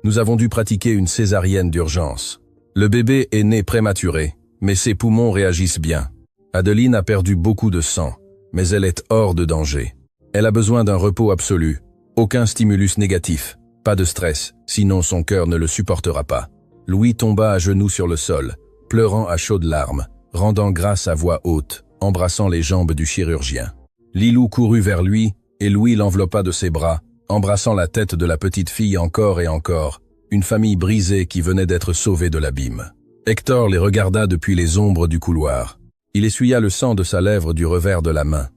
Nous avons dû pratiquer une césarienne d'urgence. Le bébé est né prématuré, mais ses poumons réagissent bien. Adeline a perdu beaucoup de sang, mais elle est hors de danger. Elle a besoin d'un repos absolu, aucun stimulus négatif, pas de stress, sinon son cœur ne le supportera pas. Louis tomba à genoux sur le sol, pleurant à chaudes larmes, rendant grâce à voix haute, embrassant les jambes du chirurgien. Lilou courut vers lui, et Louis l'enveloppa de ses bras, embrassant la tête de la petite fille encore et encore, une famille brisée qui venait d'être sauvée de l'abîme. Hector les regarda depuis les ombres du couloir. Il essuya le sang de sa lèvre du revers de la main.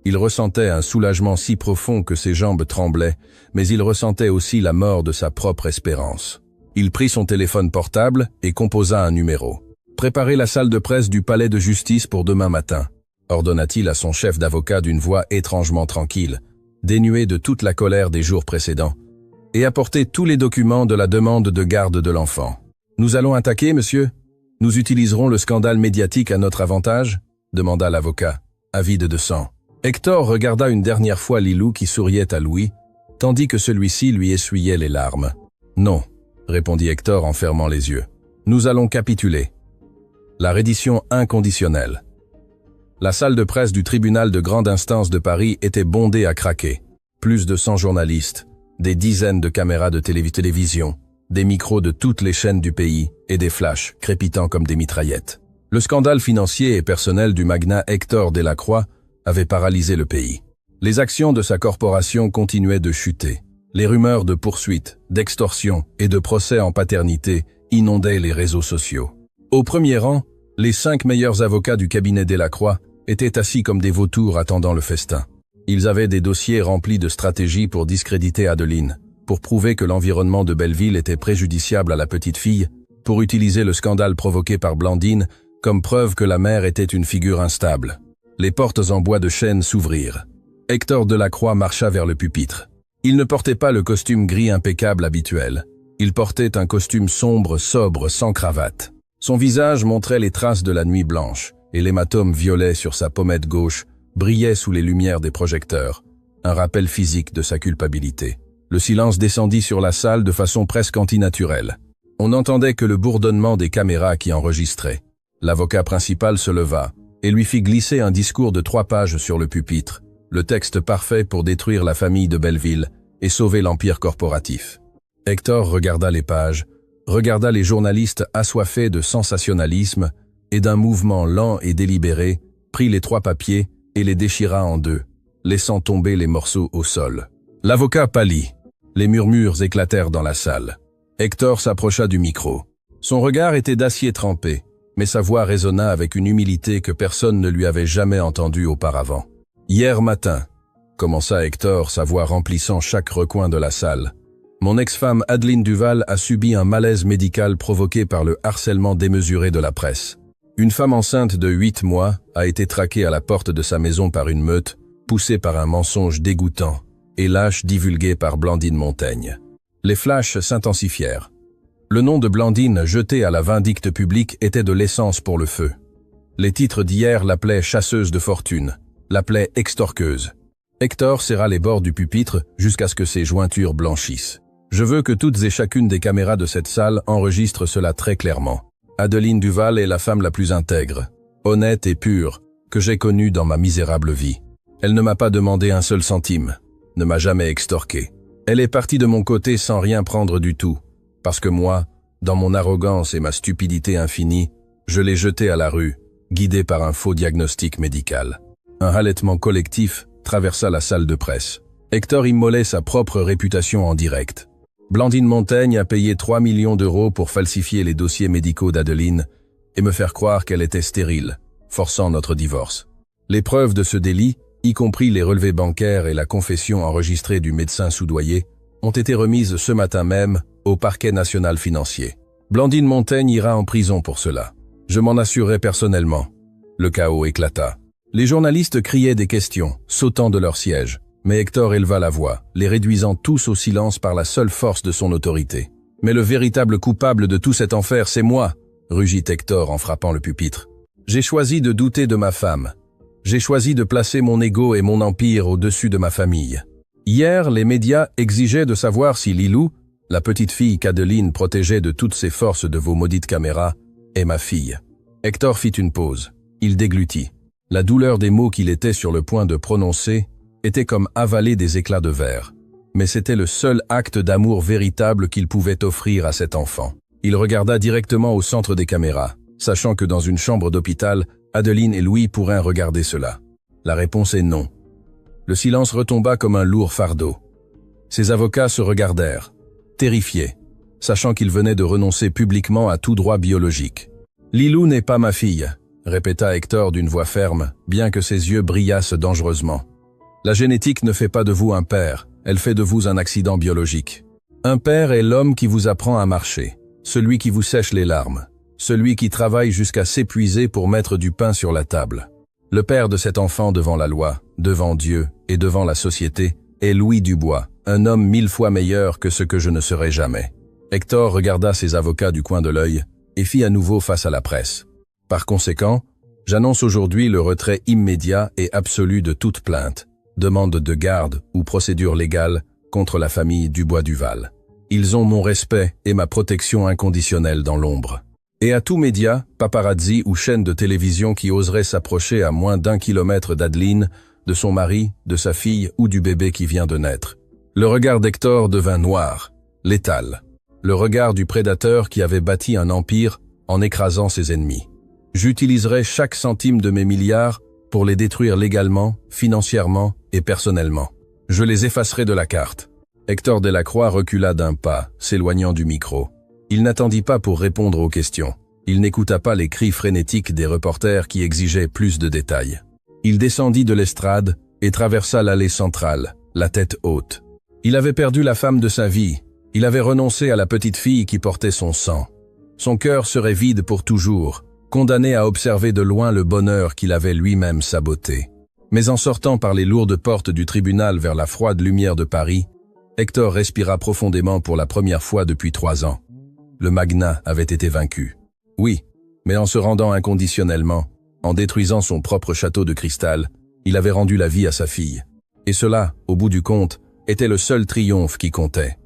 Il ressentait un soulagement si profond que ses jambes tremblaient, mais il ressentait aussi la mort de sa propre espérance. Il prit son téléphone portable et composa un numéro. « Préparez la salle de presse du palais de justice pour demain matin », ordonna-t-il à son chef d'avocat d'une voix étrangement tranquille, dénuée de toute la colère des jours précédents, « et apportez tous les documents de la demande de garde de l'enfant. »« Nous allons attaquer, monsieur ? Nous utiliserons le scandale médiatique à notre avantage ?» demanda l'avocat, avide de sang. Hector regarda une dernière fois Lilou qui souriait à Louis, tandis que celui-ci lui essuyait les larmes. « Non, » répondit Hector en fermant les yeux. « Nous allons capituler. » La reddition inconditionnelle. La salle de presse du tribunal de grande instance de Paris était bondée à craquer. Plus de 100 journalistes, des dizaines de caméras de télévision, des micros de toutes les chaînes du pays et des flashs crépitant comme des mitraillettes. Le scandale financier et personnel du magnat Hector Delacroix avait paralysé le pays. Les actions de sa corporation continuaient de chuter. Les rumeurs de poursuites, d'extorsion et de procès en paternité inondaient les réseaux sociaux. Au premier rang, les 5 meilleurs avocats du cabinet Delacroix étaient assis comme des vautours attendant le festin. Ils avaient des dossiers remplis de stratégies pour discréditer Adeline, pour prouver que l'environnement de Belleville était préjudiciable à la petite fille, pour utiliser le scandale provoqué par Blandine comme preuve que la mère était une figure instable. Les portes en bois de chêne s'ouvrirent. Hector Delacroix marcha vers le pupitre. Il ne portait pas le costume gris impeccable habituel. Il portait un costume sombre, sobre, sans cravate. Son visage montrait les traces de la nuit blanche, et l'hématome violet sur sa pommette gauche brillait sous les lumières des projecteurs, un rappel physique de sa culpabilité. Le silence descendit sur la salle de façon presque antinaturelle. On n'entendait que le bourdonnement des caméras qui enregistraient. L'avocat principal se leva et lui fit glisser un discours de 3 pages sur le pupitre, le texte parfait pour détruire la famille de Belleville et sauver l'empire corporatif. Hector regarda les pages, regarda les journalistes assoiffés de sensationnalisme et d'un mouvement lent et délibéré, prit les 3 papiers et les déchira en 2, laissant tomber les morceaux au sol. L'avocat pâlit. Les murmures éclatèrent dans la salle. Hector s'approcha du micro. Son regard était d'acier trempé, mais sa voix résonna avec une humilité que personne ne lui avait jamais entendue auparavant. « Hier matin, » commença Hector, sa voix remplissant chaque recoin de la salle, « mon ex-femme Adeline Duval a subi un malaise médical provoqué par le harcèlement démesuré de la presse. Une femme enceinte de 8 mois a été traquée à la porte de sa maison par une meute, poussée par un mensonge dégoûtant et lâche divulgué par Blandine Montaigne. Les flashs s'intensifièrent. Le nom de Blandine jeté à la vindicte publique était de l'essence pour le feu. Les titres d'hier l'appelaient chasseuse de fortune, l'appelaient extorqueuse. Hector serra les bords du pupitre jusqu'à ce que ses jointures blanchissent. Je veux que toutes et chacune des caméras de cette salle enregistrent cela très clairement. Adeline Duval est la femme la plus intègre, honnête et pure que j'ai connue dans ma misérable vie. Elle ne m'a pas demandé un seul centime, ne m'a jamais extorqué. Elle est partie de mon côté sans rien prendre du tout, parce que moi, dans mon arrogance et ma stupidité infinie, je l'ai jetée à la rue, guidé par un faux diagnostic médical. Un halètement collectif traversa la salle de presse. Hector immolait sa propre réputation en direct. Blandine Montaigne a payé 3 millions d'euros pour falsifier les dossiers médicaux d'Adeline et me faire croire qu'elle était stérile, forçant notre divorce. Les preuves de ce délit, y compris les relevés bancaires et la confession enregistrée du médecin soudoyé, ont été remises ce matin même au parquet national financier. Blandine Montaigne ira en prison pour cela. Je m'en assurerai personnellement. Le chaos éclata. Les journalistes criaient des questions, sautant de leur siège, Mais Hector éleva la voix, les réduisant tous au silence par la seule force de son autorité. « Mais le véritable coupable de tout cet enfer, c'est moi !» rugit Hector en frappant le pupitre. « J'ai choisi de douter de ma femme. J'ai choisi de placer mon ego et mon empire au-dessus de ma famille. Hier, les médias exigeaient de savoir si Lilou, la petite fille qu'Adeline protégeait de toutes ses forces de vos maudites caméras, est ma fille. » Hector fit une pause. Il déglutit. La douleur des mots qu'il était sur le point de prononcer était comme avaler des éclats de verre. Mais c'était le seul acte d'amour véritable qu'il pouvait offrir à cet enfant. Il regarda directement au centre des caméras, sachant que dans une chambre d'hôpital, Adeline et Louis pourraient regarder cela. La réponse est non. Le silence retomba comme un lourd fardeau. Ses avocats se regardèrent, terrifiés, sachant qu'ils venaient de renoncer publiquement à tout droit biologique. « Lilou n'est pas ma fille », répéta Hector d'une voix ferme, bien que ses yeux brillassent dangereusement. « La génétique ne fait pas de vous un père, elle fait de vous un accident biologique. Un père est l'homme qui vous apprend à marcher, celui qui vous sèche les larmes, celui qui travaille jusqu'à s'épuiser pour mettre du pain sur la table. Le père de cet enfant devant la loi, devant Dieu et devant la société est Louis Dubois, un homme 1000 fois meilleur que ce que je ne serai jamais. » Hector regarda ses avocats du coin de l'œil et fit à nouveau face à la presse. « Par conséquent, j'annonce aujourd'hui le retrait immédiat et absolu de toute plainte, demande de garde ou procédure légale contre la famille Dubois-Duval. Ils ont mon respect et ma protection inconditionnelle dans l'ombre. Et à tout média, paparazzi ou chaîne de télévision qui oserait s'approcher à moins d'1 kilomètre d'Adeline, de son mari, de sa fille ou du bébé qui vient de naître. » Le regard d'Hector devint noir, létal. Le regard du prédateur qui avait bâti un empire en écrasant ses ennemis. « J'utiliserai chaque centime de mes milliards pour les détruire légalement, financièrement et personnellement. Je les effacerai de la carte. » Hector Delacroix recula d'un pas, s'éloignant du micro. Il n'attendit pas pour répondre aux questions. Il n'écouta pas les cris frénétiques des reporters qui exigeaient plus de détails. Il descendit de l'estrade et traversa l'allée centrale, la tête haute. Il avait perdu la femme de sa vie. Il avait renoncé à la petite fille qui portait son sang. Son cœur serait vide pour toujours, condamné à observer de loin le bonheur qu'il avait lui-même saboté. Mais en sortant par les lourdes portes du tribunal vers la froide lumière de Paris, Hector respira profondément pour la première fois depuis 3 ans. Le magnat avait été vaincu. Oui, mais en se rendant inconditionnellement, en détruisant son propre château de cristal, il avait rendu la vie à sa fille. Et cela, au bout du compte, était le seul triomphe qui comptait.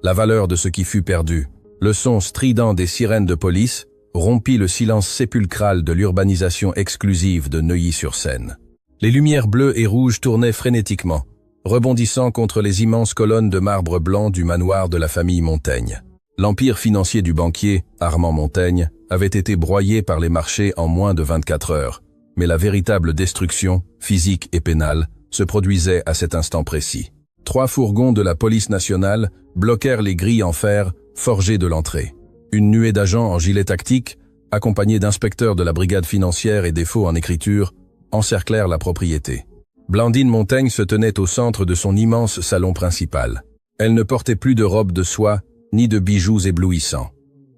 La valeur de ce qui fut perdu, le son strident des sirènes de police, rompit le silence sépulcral de l'urbanisation exclusive de Neuilly-sur-Seine. Les lumières bleues et rouges tournaient frénétiquement, rebondissant contre les immenses colonnes de marbre blanc du manoir de la famille Montaigne. L'empire financier du banquier, Armand Montaigne, avait été broyé par les marchés en moins de 24 heures, mais la véritable destruction, physique et pénale, se produisait à cet instant précis. 3 fourgons de la police nationale bloquèrent les grilles en fer forgées de l'entrée. Une nuée d'agents en gilet tactique, accompagnés d'inspecteurs de la brigade financière et des faux en écriture, encerclèrent la propriété. Blandine Montaigne se tenait au centre de son immense salon principal. Elle ne portait plus de robe de soie, ni de bijoux éblouissants.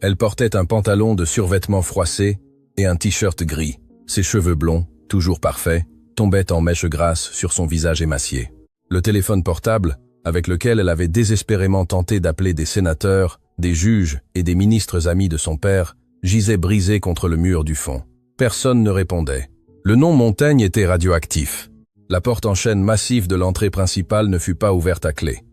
Elle portait un pantalon de survêtement froissé et un t-shirt gris. Ses cheveux blonds, toujours parfaits, tombaient en mèches grasses sur son visage émacié. Le téléphone portable, avec lequel elle avait désespérément tenté d'appeler des sénateurs, des juges et des ministres amis de son père, gisait brisé contre le mur du fond. Personne ne répondait. Le nom Montaigne était radioactif. La porte en chaîne massive de l'entrée principale ne fut pas ouverte à clé.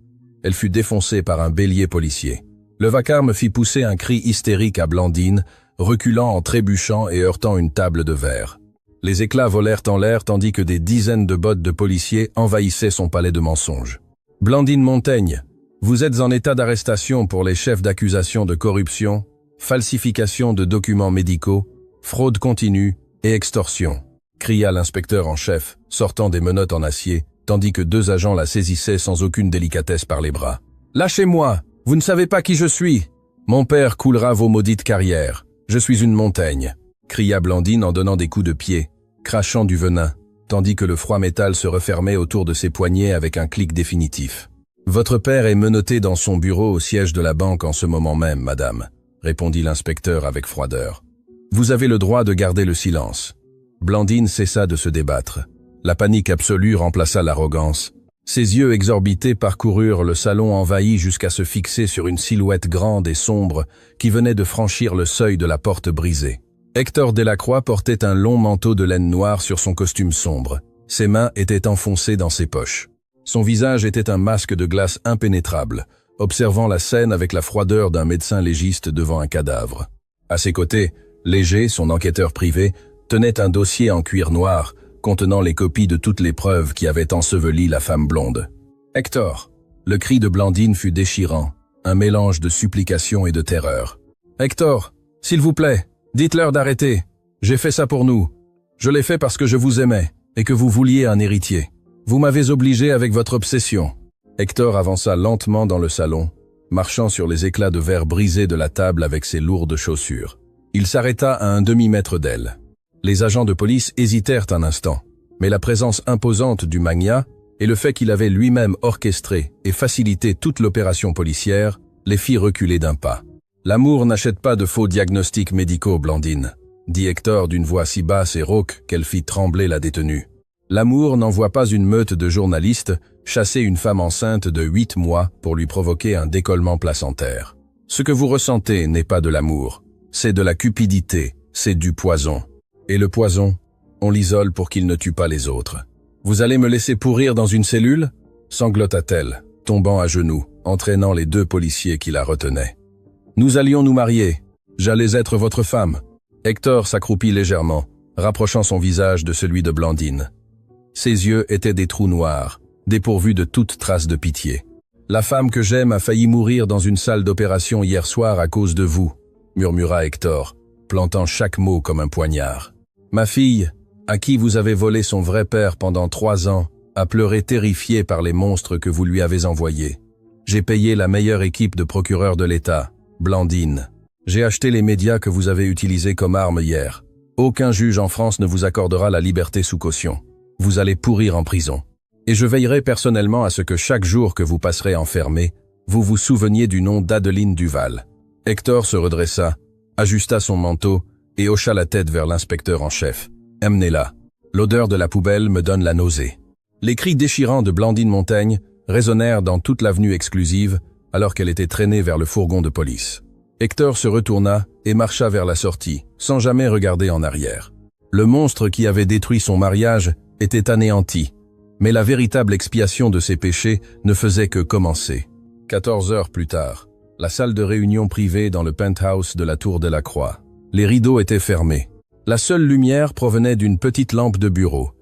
Elle fut défoncée par un bélier policier. Le vacarme fit pousser un cri hystérique à Blandine, reculant en trébuchant et heurtant une table de verre. Les éclats volèrent en l'air tandis que des dizaines de bottes de policiers envahissaient son palais de mensonges. « Blandine Montaigne, vous êtes en état d'arrestation pour les chefs d'accusation de corruption, falsification de documents médicaux, fraude continue et extorsion », cria l'inspecteur en chef, sortant des menottes en acier, tandis que 2 agents la saisissaient sans aucune délicatesse par les bras. « Lâchez-moi! Vous ne savez pas qui je suis! Mon père coulera vos maudites carrières. Je suis une Montaigne !» cria Blandine en donnant des coups de pied, crachant du venin, tandis que le froid métal se refermait autour de ses poignets avec un clic définitif. « Votre père est menotté dans son bureau au siège de la banque en ce moment même, madame, » répondit l'inspecteur avec froideur. « Vous avez le droit de garder le silence. » Blandine cessa de se débattre. La panique absolue remplaça l'arrogance, Ses yeux exorbités parcoururent le salon envahi jusqu'à se fixer sur une silhouette grande et sombre qui venait de franchir le seuil de la porte brisée. Hector Delacroix portait un long manteau de laine noire sur son costume sombre. Ses mains étaient enfoncées dans ses poches. Son visage était un masque de glace impénétrable, observant la scène avec la froideur d'un médecin légiste devant un cadavre. À ses côtés, Léger, son enquêteur privé, tenait un dossier en cuir noir contenant les copies de toutes les preuves qui avaient enseveli la femme blonde. « Hector !» Le cri de Blandine fut déchirant, un mélange de supplication et de terreur. « Hector, s'il vous plaît, dites-leur d'arrêter. J'ai fait ça pour nous. Je l'ai fait parce que je vous aimais et que vous vouliez un héritier. Vous m'avez obligé avec votre obsession. » Hector avança lentement dans le salon, marchant sur les éclats de verre brisés de la table avec ses lourdes chaussures. Il s'arrêta à un demi-mètre d'elle. Les agents de police hésitèrent un instant, mais la présence imposante du magnat et le fait qu'il avait lui-même orchestré et facilité toute l'opération policière les fit reculer d'un pas. « L'amour n'achète pas de faux diagnostics médicaux, Blandine », dit Hector d'une voix si basse et rauque qu'elle fit trembler la détenue. « L'amour n'envoie pas une meute de journalistes chasser une femme enceinte de 8 mois pour lui provoquer un décollement placentaire. Ce que vous ressentez n'est pas de l'amour, c'est de la cupidité, c'est du poison. Et le poison, on l'isole pour qu'il ne tue pas les autres. Vous allez me laisser pourrir dans une cellule ?» sanglota-t-elle, tombant à genoux, entraînant les 2 policiers qui la retenaient. « Nous allions nous marier. J'allais être votre femme. » Hector s'accroupit légèrement, rapprochant son visage de celui de Blandine. Ses yeux étaient des trous noirs, dépourvus de toute trace de pitié. « La femme que j'aime a failli mourir dans une salle d'opération hier soir à cause de vous, » murmura Hector, plantant chaque mot comme un poignard. « Ma fille, à qui vous avez volé son vrai père pendant 3 ans, a pleuré terrifiée par les monstres que vous lui avez envoyés. J'ai payé la meilleure équipe de procureurs de l'État, Blandine. J'ai acheté les médias que vous avez utilisés comme arme hier. Aucun juge en France ne vous accordera la liberté sous caution. Vous allez pourrir en prison. Et je veillerai personnellement à ce que chaque jour que vous passerez enfermé, vous vous souveniez du nom d'Adeline Duval. » Hector se redressa, ajusta son manteau et hocha la tête vers l'inspecteur en chef. « Emmenez-la. L'odeur de la poubelle me donne la nausée. » Les cris déchirants de Blandine Montaigne résonnèrent dans toute l'avenue exclusive alors qu'elle était traînée vers le fourgon de police. Hector se retourna et marcha vers la sortie, sans jamais regarder en arrière. Le monstre qui avait détruit son mariage était anéanti, mais la véritable expiation de ses péchés ne faisait que commencer. 14 heures plus tard, la salle de réunion privée dans le penthouse de la Tour Delacroix. Les rideaux étaient fermés. La seule lumière provenait d'une petite lampe de bureau.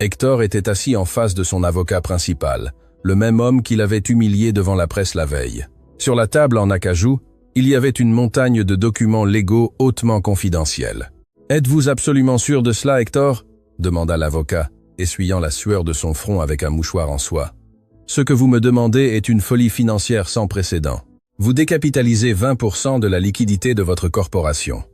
Hector était assis en face de son avocat principal, le même homme qui l'avait humilié devant la presse la veille. Sur la table en acajou, il y avait une montagne de documents légaux hautement confidentiels. « Êtes-vous absolument sûr de cela, Hector ?» demanda l'avocat, essuyant la sueur de son front avec un mouchoir en soie. « Ce que vous me demandez est une folie financière sans précédent. Vous décapitalisez 20% de la liquidité de votre corporation.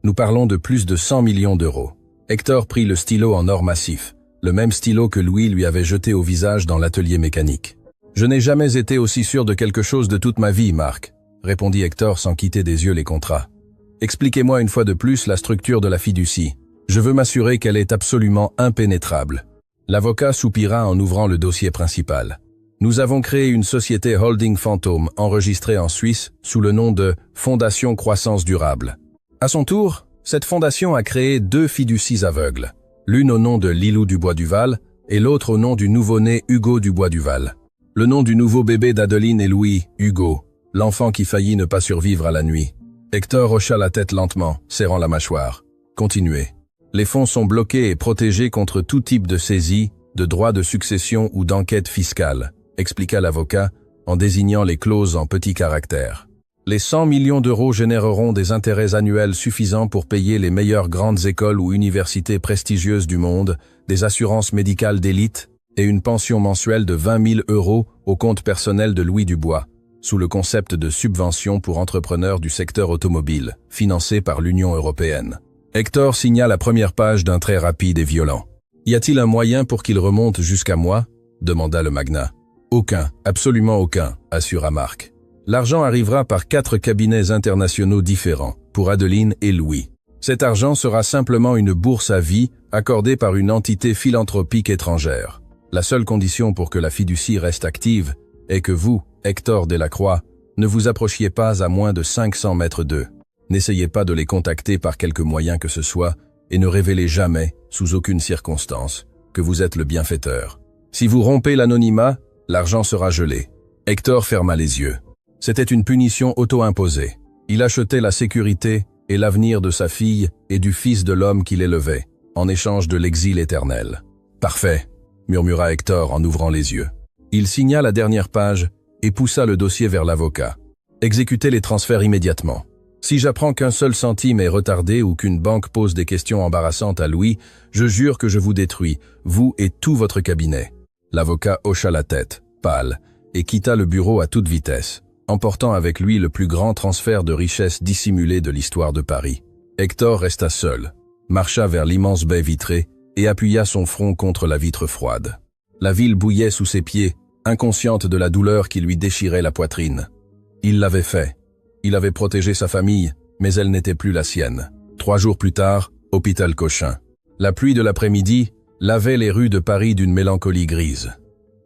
Nous parlons de plus de 100 millions d'euros. » Hector prit le stylo en or massif, le même stylo que Louis lui avait jeté au visage dans l'atelier mécanique. « Je n'ai jamais été aussi sûr de quelque chose de toute ma vie, Marc, » répondit Hector sans quitter des yeux les contrats. « Expliquez-moi une fois de plus la structure de la fiducie. Je veux m'assurer qu'elle est absolument impénétrable. » L'avocat soupira en ouvrant le dossier principal. « Nous avons créé une société holding fantôme enregistrée en Suisse sous le nom de Fondation Croissance Durable. À son tour, cette fondation a créé 2 fiducies aveugles, l'une au nom de Lilou Dubois-Duval et l'autre au nom du nouveau-né Hugo Dubois-Duval. Le nom du nouveau bébé d'Adeline est Louis, Hugo, l'enfant qui faillit ne pas survivre à la nuit. » Hector hocha la tête lentement, serrant la mâchoire. « Continuez. Les fonds sont bloqués et protégés contre tout type de saisie, de droit de succession ou d'enquête fiscale, » expliqua l'avocat en désignant les clauses en petits caractères. « Les 100 millions d'euros généreront des intérêts annuels suffisants pour payer les meilleures grandes écoles ou universités prestigieuses du monde, des assurances médicales d'élite et une pension mensuelle de 20 000 euros au compte personnel de Louis Dubois, sous le concept de subvention pour entrepreneurs du secteur automobile, financé par l'Union européenne. » Hector signa la première page d'un trait rapide et violent. « Y a-t-il un moyen pour qu'il remonte jusqu'à moi ?» demanda le magnat. « Aucun, absolument aucun, » assura Marc. « L'argent arrivera par 4 cabinets internationaux différents, pour Adeline et Louis. Cet argent sera simplement une bourse à vie accordée par une entité philanthropique étrangère. La seule condition pour que la fiducie reste active est que vous, Hector Delacroix, ne vous approchiez pas à moins de 500 mètres d'eux. N'essayez pas de les contacter par quelque moyen que ce soit et ne révélez jamais, sous aucune circonstance, que vous êtes le bienfaiteur. Si vous rompez l'anonymat, l'argent sera gelé. Hector ferma les yeux. C'était une punition auto-imposée. Il achetait la sécurité et l'avenir de sa fille et du fils de l'homme qu'il élevait, en échange de l'exil éternel. « Parfait », murmura Hector en ouvrant les yeux. Il signa la dernière page et poussa le dossier vers l'avocat. « Exécutez les transferts immédiatement. Si j'apprends qu'un seul centime est retardé ou qu'une banque pose des questions embarrassantes à Louis, je jure que je vous détruis, vous et tout votre cabinet. » L'avocat hocha la tête, pâle, et quitta le bureau à toute vitesse, emportant avec lui le plus grand transfert de richesse dissimulé de l'histoire de Paris. Hector resta seul, marcha vers l'immense baie vitrée et appuya son front contre la vitre froide. La ville bouillait sous ses pieds, inconsciente de la douleur qui lui déchirait la poitrine. Il l'avait fait. Il avait protégé sa famille, mais elle n'était plus la sienne. 3 jours plus tard, hôpital Cochin. La pluie de l'après-midi lavait les rues de Paris d'une mélancolie grise.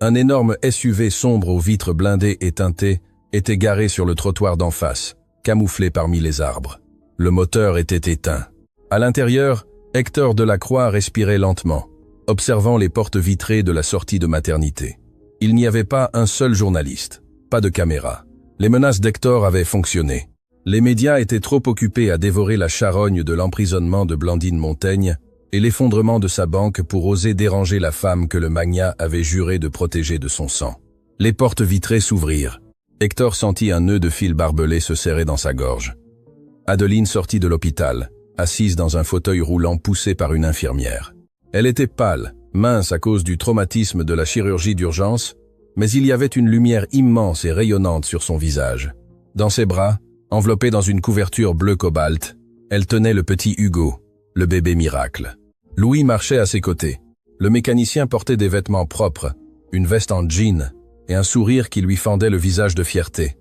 Un énorme SUV sombre aux vitres blindées et teintées était garé sur le trottoir d'en face, camouflé parmi les arbres. Le moteur était éteint. À l'intérieur, Hector Delacroix respirait lentement, observant les portes vitrées de la sortie de maternité. Il n'y avait pas un seul journaliste, pas de caméra. Les menaces d'Hector avaient fonctionné. Les médias étaient trop occupés à dévorer la charogne de l'emprisonnement de Blandine Montaigne et l'effondrement de sa banque pour oser déranger la femme que le magnat avait juré de protéger de son sang. Les portes vitrées s'ouvrirent. Hector sentit un nœud de fil barbelé se serrer dans sa gorge. Adeline sortit de l'hôpital, assise dans un fauteuil roulant poussé par une infirmière. Elle était pâle, mince à cause du traumatisme de la chirurgie d'urgence, mais il y avait une lumière immense et rayonnante sur son visage. Dans ses bras, enveloppée dans une couverture bleu cobalt, elle tenait le petit Hugo, le bébé miracle. Louis marchait à ses côtés. Le mécanicien portait des vêtements propres, une veste en jean et un sourire qui lui fendait le visage de fierté.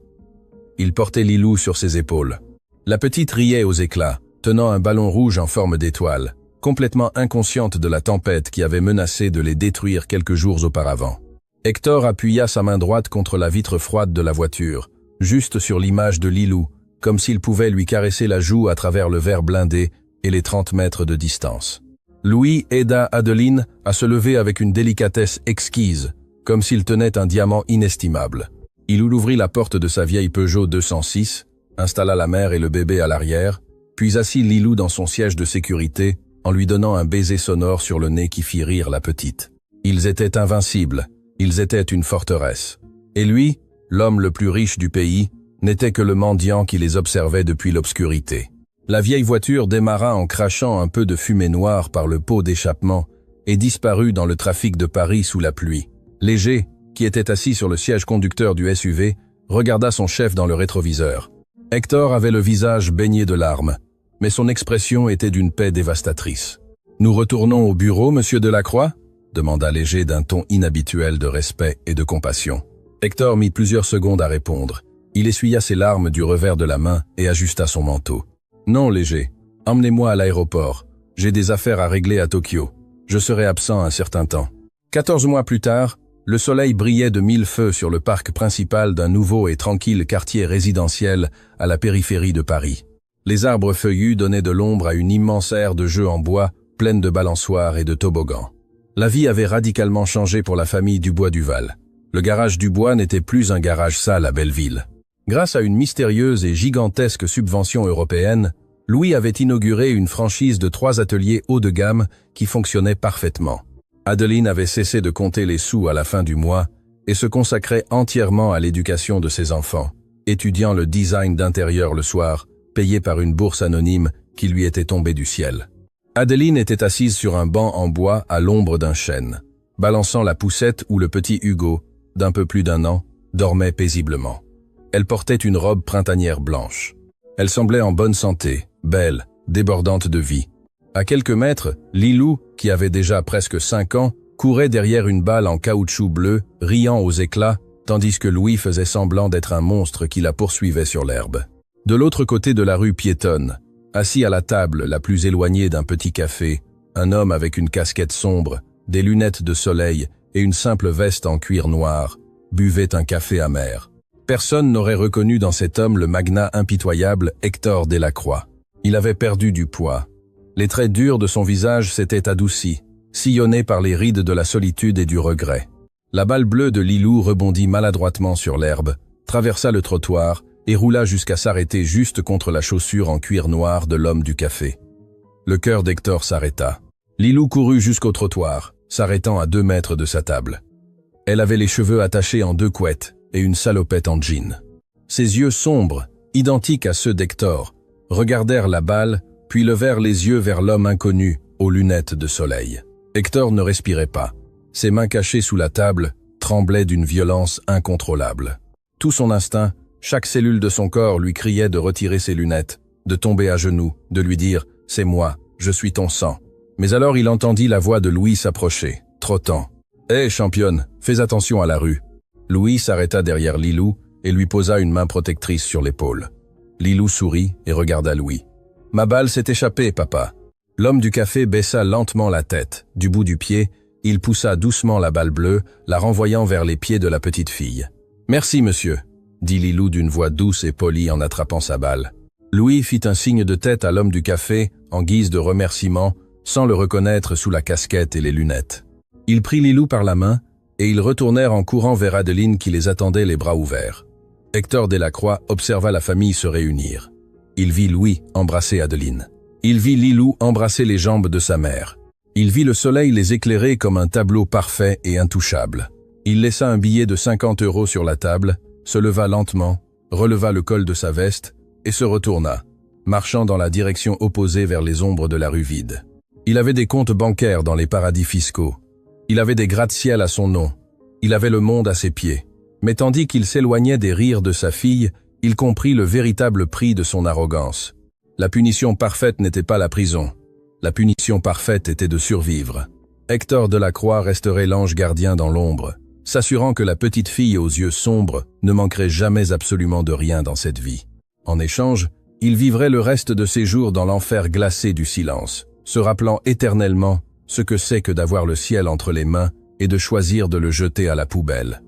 Il portait Lilou sur ses épaules. La petite riait aux éclats, tenant un ballon rouge en forme d'étoile, complètement inconsciente de la tempête qui avait menacé de les détruire quelques jours auparavant. Hector appuya sa main droite contre la vitre froide de la voiture, juste sur l'image de Lilou, comme s'il pouvait lui caresser la joue à travers le verre blindé et les 30 mètres de distance. Louis aida Adeline à se lever avec une délicatesse exquise, comme s'il tenait un diamant inestimable. Il ouvrit la porte de sa vieille Peugeot 206, installa la mère et le bébé à l'arrière, puis assit Lilou dans son siège de sécurité en lui donnant un baiser sonore sur le nez qui fit rire la petite. Ils étaient invincibles. Ils étaient une forteresse. Et lui, l'homme le plus riche du pays, n'était que le mendiant qui les observait depuis l'obscurité. La vieille voiture démarra en crachant un peu de fumée noire par le pot d'échappement et disparut dans le trafic de Paris sous la pluie. Léger, qui était assis sur le siège conducteur du SUV, regarda son chef dans le rétroviseur. Hector avait le visage baigné de larmes, mais son expression était d'une paix dévastatrice. « Nous retournons au bureau, monsieur Delacroix ?» demanda Léger d'un ton inhabituel de respect et de compassion. Hector mit plusieurs secondes à répondre. Il essuya ses larmes du revers de la main et ajusta son manteau. « Non, Léger, emmenez-moi à l'aéroport. J'ai des affaires à régler à Tokyo. Je serai absent un certain temps. » 14 mois plus tard, le soleil brillait de 1000 feux sur le parc principal d'un nouveau et tranquille quartier résidentiel à la périphérie de Paris. Les arbres feuillus donnaient de l'ombre à une immense aire de jeux en bois, pleine de balançoires et de toboggans. La vie avait radicalement changé pour la famille Dubois-Duval. Le garage Dubois n'était plus un garage sale à Belleville. Grâce à une mystérieuse et gigantesque subvention européenne, Louis avait inauguré une franchise de 3 ateliers haut de gamme qui fonctionnaient parfaitement. Adeline avait cessé de compter les sous à la fin du mois et se consacrait entièrement à l'éducation de ses enfants, étudiant le design d'intérieur le soir, payé par une bourse anonyme qui lui était tombée du ciel. Adeline était assise sur un banc en bois à l'ombre d'un chêne, balançant la poussette où le petit Hugo, d'un peu plus d'1 an, dormait paisiblement. Elle portait une robe printanière blanche. Elle semblait en bonne santé, belle, débordante de vie. À quelques mètres, Lilou, qui avait déjà presque 5 ans, courait derrière une balle en caoutchouc bleu, riant aux éclats, tandis que Louis faisait semblant d'être un monstre qui la poursuivait sur l'herbe. De l'autre côté de la rue piétonne, assis à la table la plus éloignée d'un petit café, un homme avec une casquette sombre, des lunettes de soleil et une simple veste en cuir noir, buvait un café amer. Personne n'aurait reconnu dans cet homme le magnat impitoyable Hector Delacroix. Il avait perdu du poids. Les traits durs de son visage s'étaient adoucis, sillonnés par les rides de la solitude et du regret. La balle bleue de Lilou rebondit maladroitement sur l'herbe, traversa le trottoir et roula jusqu'à s'arrêter juste contre la chaussure en cuir noir de l'homme du café. Le cœur d'Hector s'arrêta. Lilou courut jusqu'au trottoir, s'arrêtant à 2 mètres de sa table. Elle avait les cheveux attachés en 2 couettes et une salopette en jean. Ses yeux sombres, identiques à ceux d'Hector, regardèrent la balle, puis levèrent les yeux vers l'homme inconnu, aux lunettes de soleil. Hector ne respirait pas. Ses mains cachées sous la table tremblaient d'une violence incontrôlable. Tout son instinct, chaque cellule de son corps lui criait de retirer ses lunettes, de tomber à genoux, de lui dire « C'est moi, je suis ton sang ». Mais alors il entendit la voix de Louis s'approcher, trottant. « Hé, championne, fais attention à la rue ». Louis s'arrêta derrière Lilou et lui posa une main protectrice sur l'épaule. Lilou sourit et regarda Louis. « Ma balle s'est échappée, papa ». L'homme du café baissa lentement la tête. Du bout du pied, il poussa doucement la balle bleue, la renvoyant vers les pieds de la petite fille. « Merci, monsieur », dit Lilou d'une voix douce et polie en attrapant sa balle. Louis fit un signe de tête à l'homme du café en guise de remerciement, sans le reconnaître sous la casquette et les lunettes. Il prit Lilou par la main et ils retournèrent en courant vers Adeline qui les attendait les bras ouverts. Hector Delacroix observa la famille se réunir. Il vit Louis embrasser Adeline. Il vit Lilou embrasser les jambes de sa mère. Il vit le soleil les éclairer comme un tableau parfait et intouchable. Il laissa un billet de 50 € sur la table, se leva lentement, releva le col de sa veste et se retourna, marchant dans la direction opposée vers les ombres de la rue vide. Il avait des comptes bancaires dans les paradis fiscaux. Il avait des gratte-ciel à son nom. Il avait le monde à ses pieds. Mais tandis qu'il s'éloignait des rires de sa fille, il comprit le véritable prix de son arrogance. La punition parfaite n'était pas la prison. La punition parfaite était de survivre. Hector Delacroix resterait l'ange gardien dans l'ombre, s'assurant que la petite fille aux yeux sombres ne manquerait jamais absolument de rien dans cette vie. En échange, il vivrait le reste de ses jours dans l'enfer glacé du silence, se rappelant éternellement ce que c'est que d'avoir le ciel entre les mains et de choisir de le jeter à la poubelle.